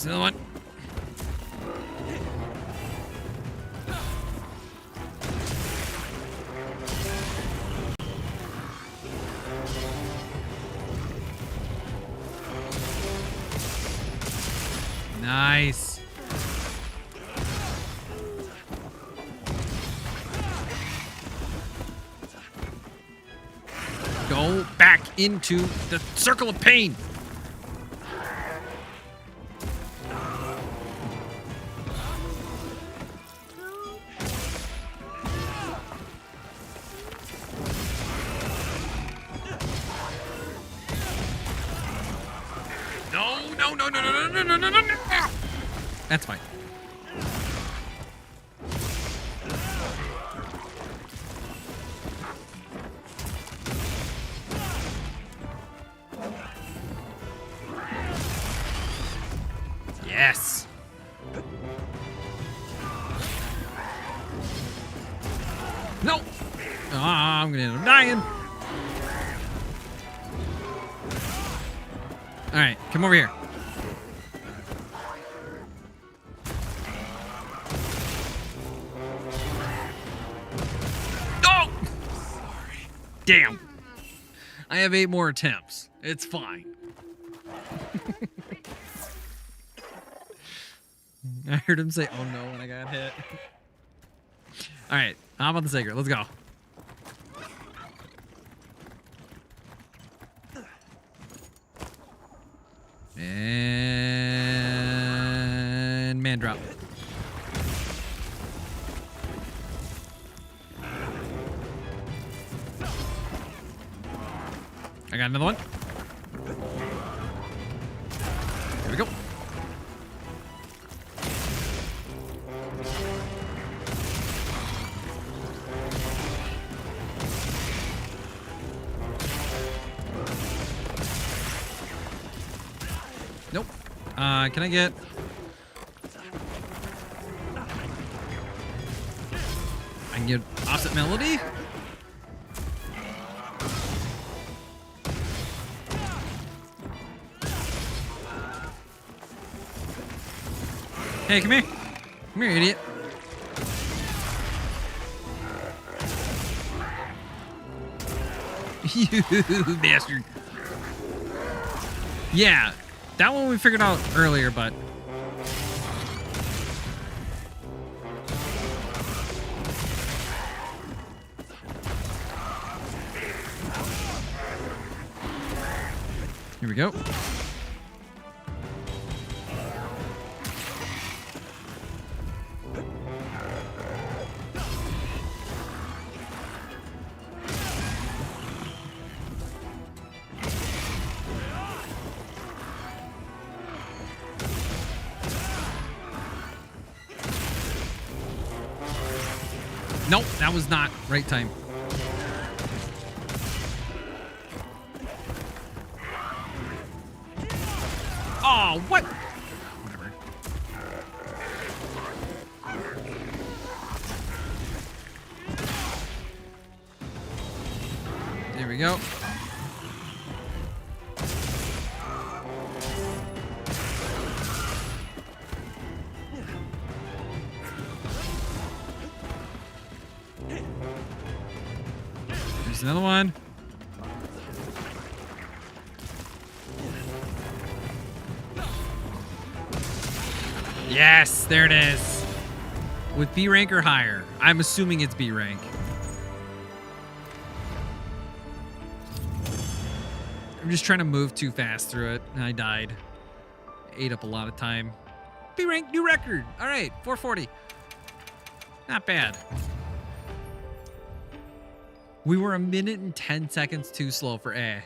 There's another one. Nice. Go back into the circle of pain. No. That's fine. Yes. No. I'm gonna end up dying. All right, come over here. Oh! Sorry. Damn. I have 8 more attempts. It's fine. I heard him say, "Oh no," when I got hit. All right, how about the Sacred? Let's go. And man drop. I got another one. Here we go. Nope. Can I get... I can get offset melody? Hey, come here. Come here, idiot. You bastard. Yeah, that one we figured out earlier, but... Here we go. Nope, that was not right time. Oh, what? Whatever. There we go. There's another one. Yes, there it is. With B rank or higher. I'm assuming it's B rank. I'm just trying to move too fast through it, and I died. Ate up a lot of time. B rank, new record. All right, 440. Not bad. We were 1 minute and 10 seconds too slow for A.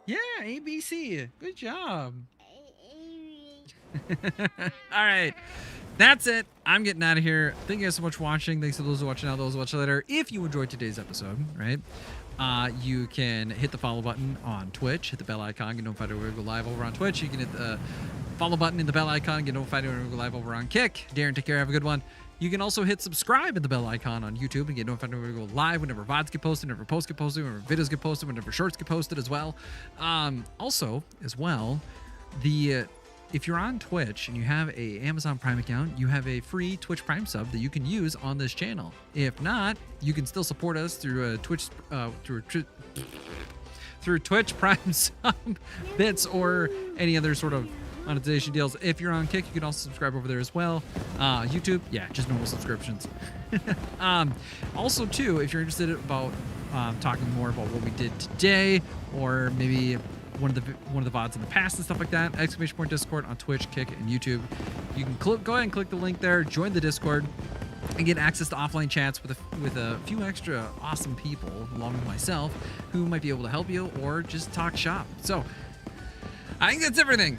Yeah, ABC. Good job. All right, that's it. I'm getting out of here. Thank you guys so much for watching. Thanks to those who are watching now, those who watch later. If you enjoyed today's episode, right, you can hit the follow button on Twitch, hit the bell icon, get notified when we go live over on Twitch. You can hit the follow button in the bell icon, get notified when we go live over on Kick. Darren, take care. Have a good one. You can also hit subscribe in the bell icon on YouTube and get notified when we go live, whenever VODs get posted, whenever posts get posted, whenever videos get posted, whenever shorts get posted as well. Also, as well, the if you're on Twitch and you have a Amazon Prime account, you have a free Twitch Prime sub that you can use on this channel. If not, you can still support us through through Twitch Prime sub bits or any other sort of monetization deals. If you're on Kick, you can also subscribe over there as well. YouTube, yeah, just normal subscriptions. Also too, if you're interested about talking more about what we did today, or maybe one of the VODs in the past and stuff like that, !Discord on Twitch, Kick, and YouTube. You can go ahead and click the link there, join the Discord, and get access to offline chats with a few extra awesome people, along with myself, who might be able to help you or just talk shop. So I think that's everything.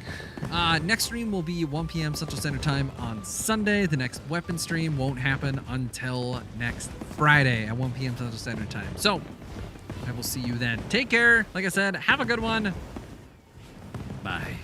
Next stream will be 1 p.m. Central Standard Time on Sunday. The next weapon stream won't happen until next Friday at 1 p.m. Central Standard Time. So I will see you then. Take care. Like I said, have a good one. Bye.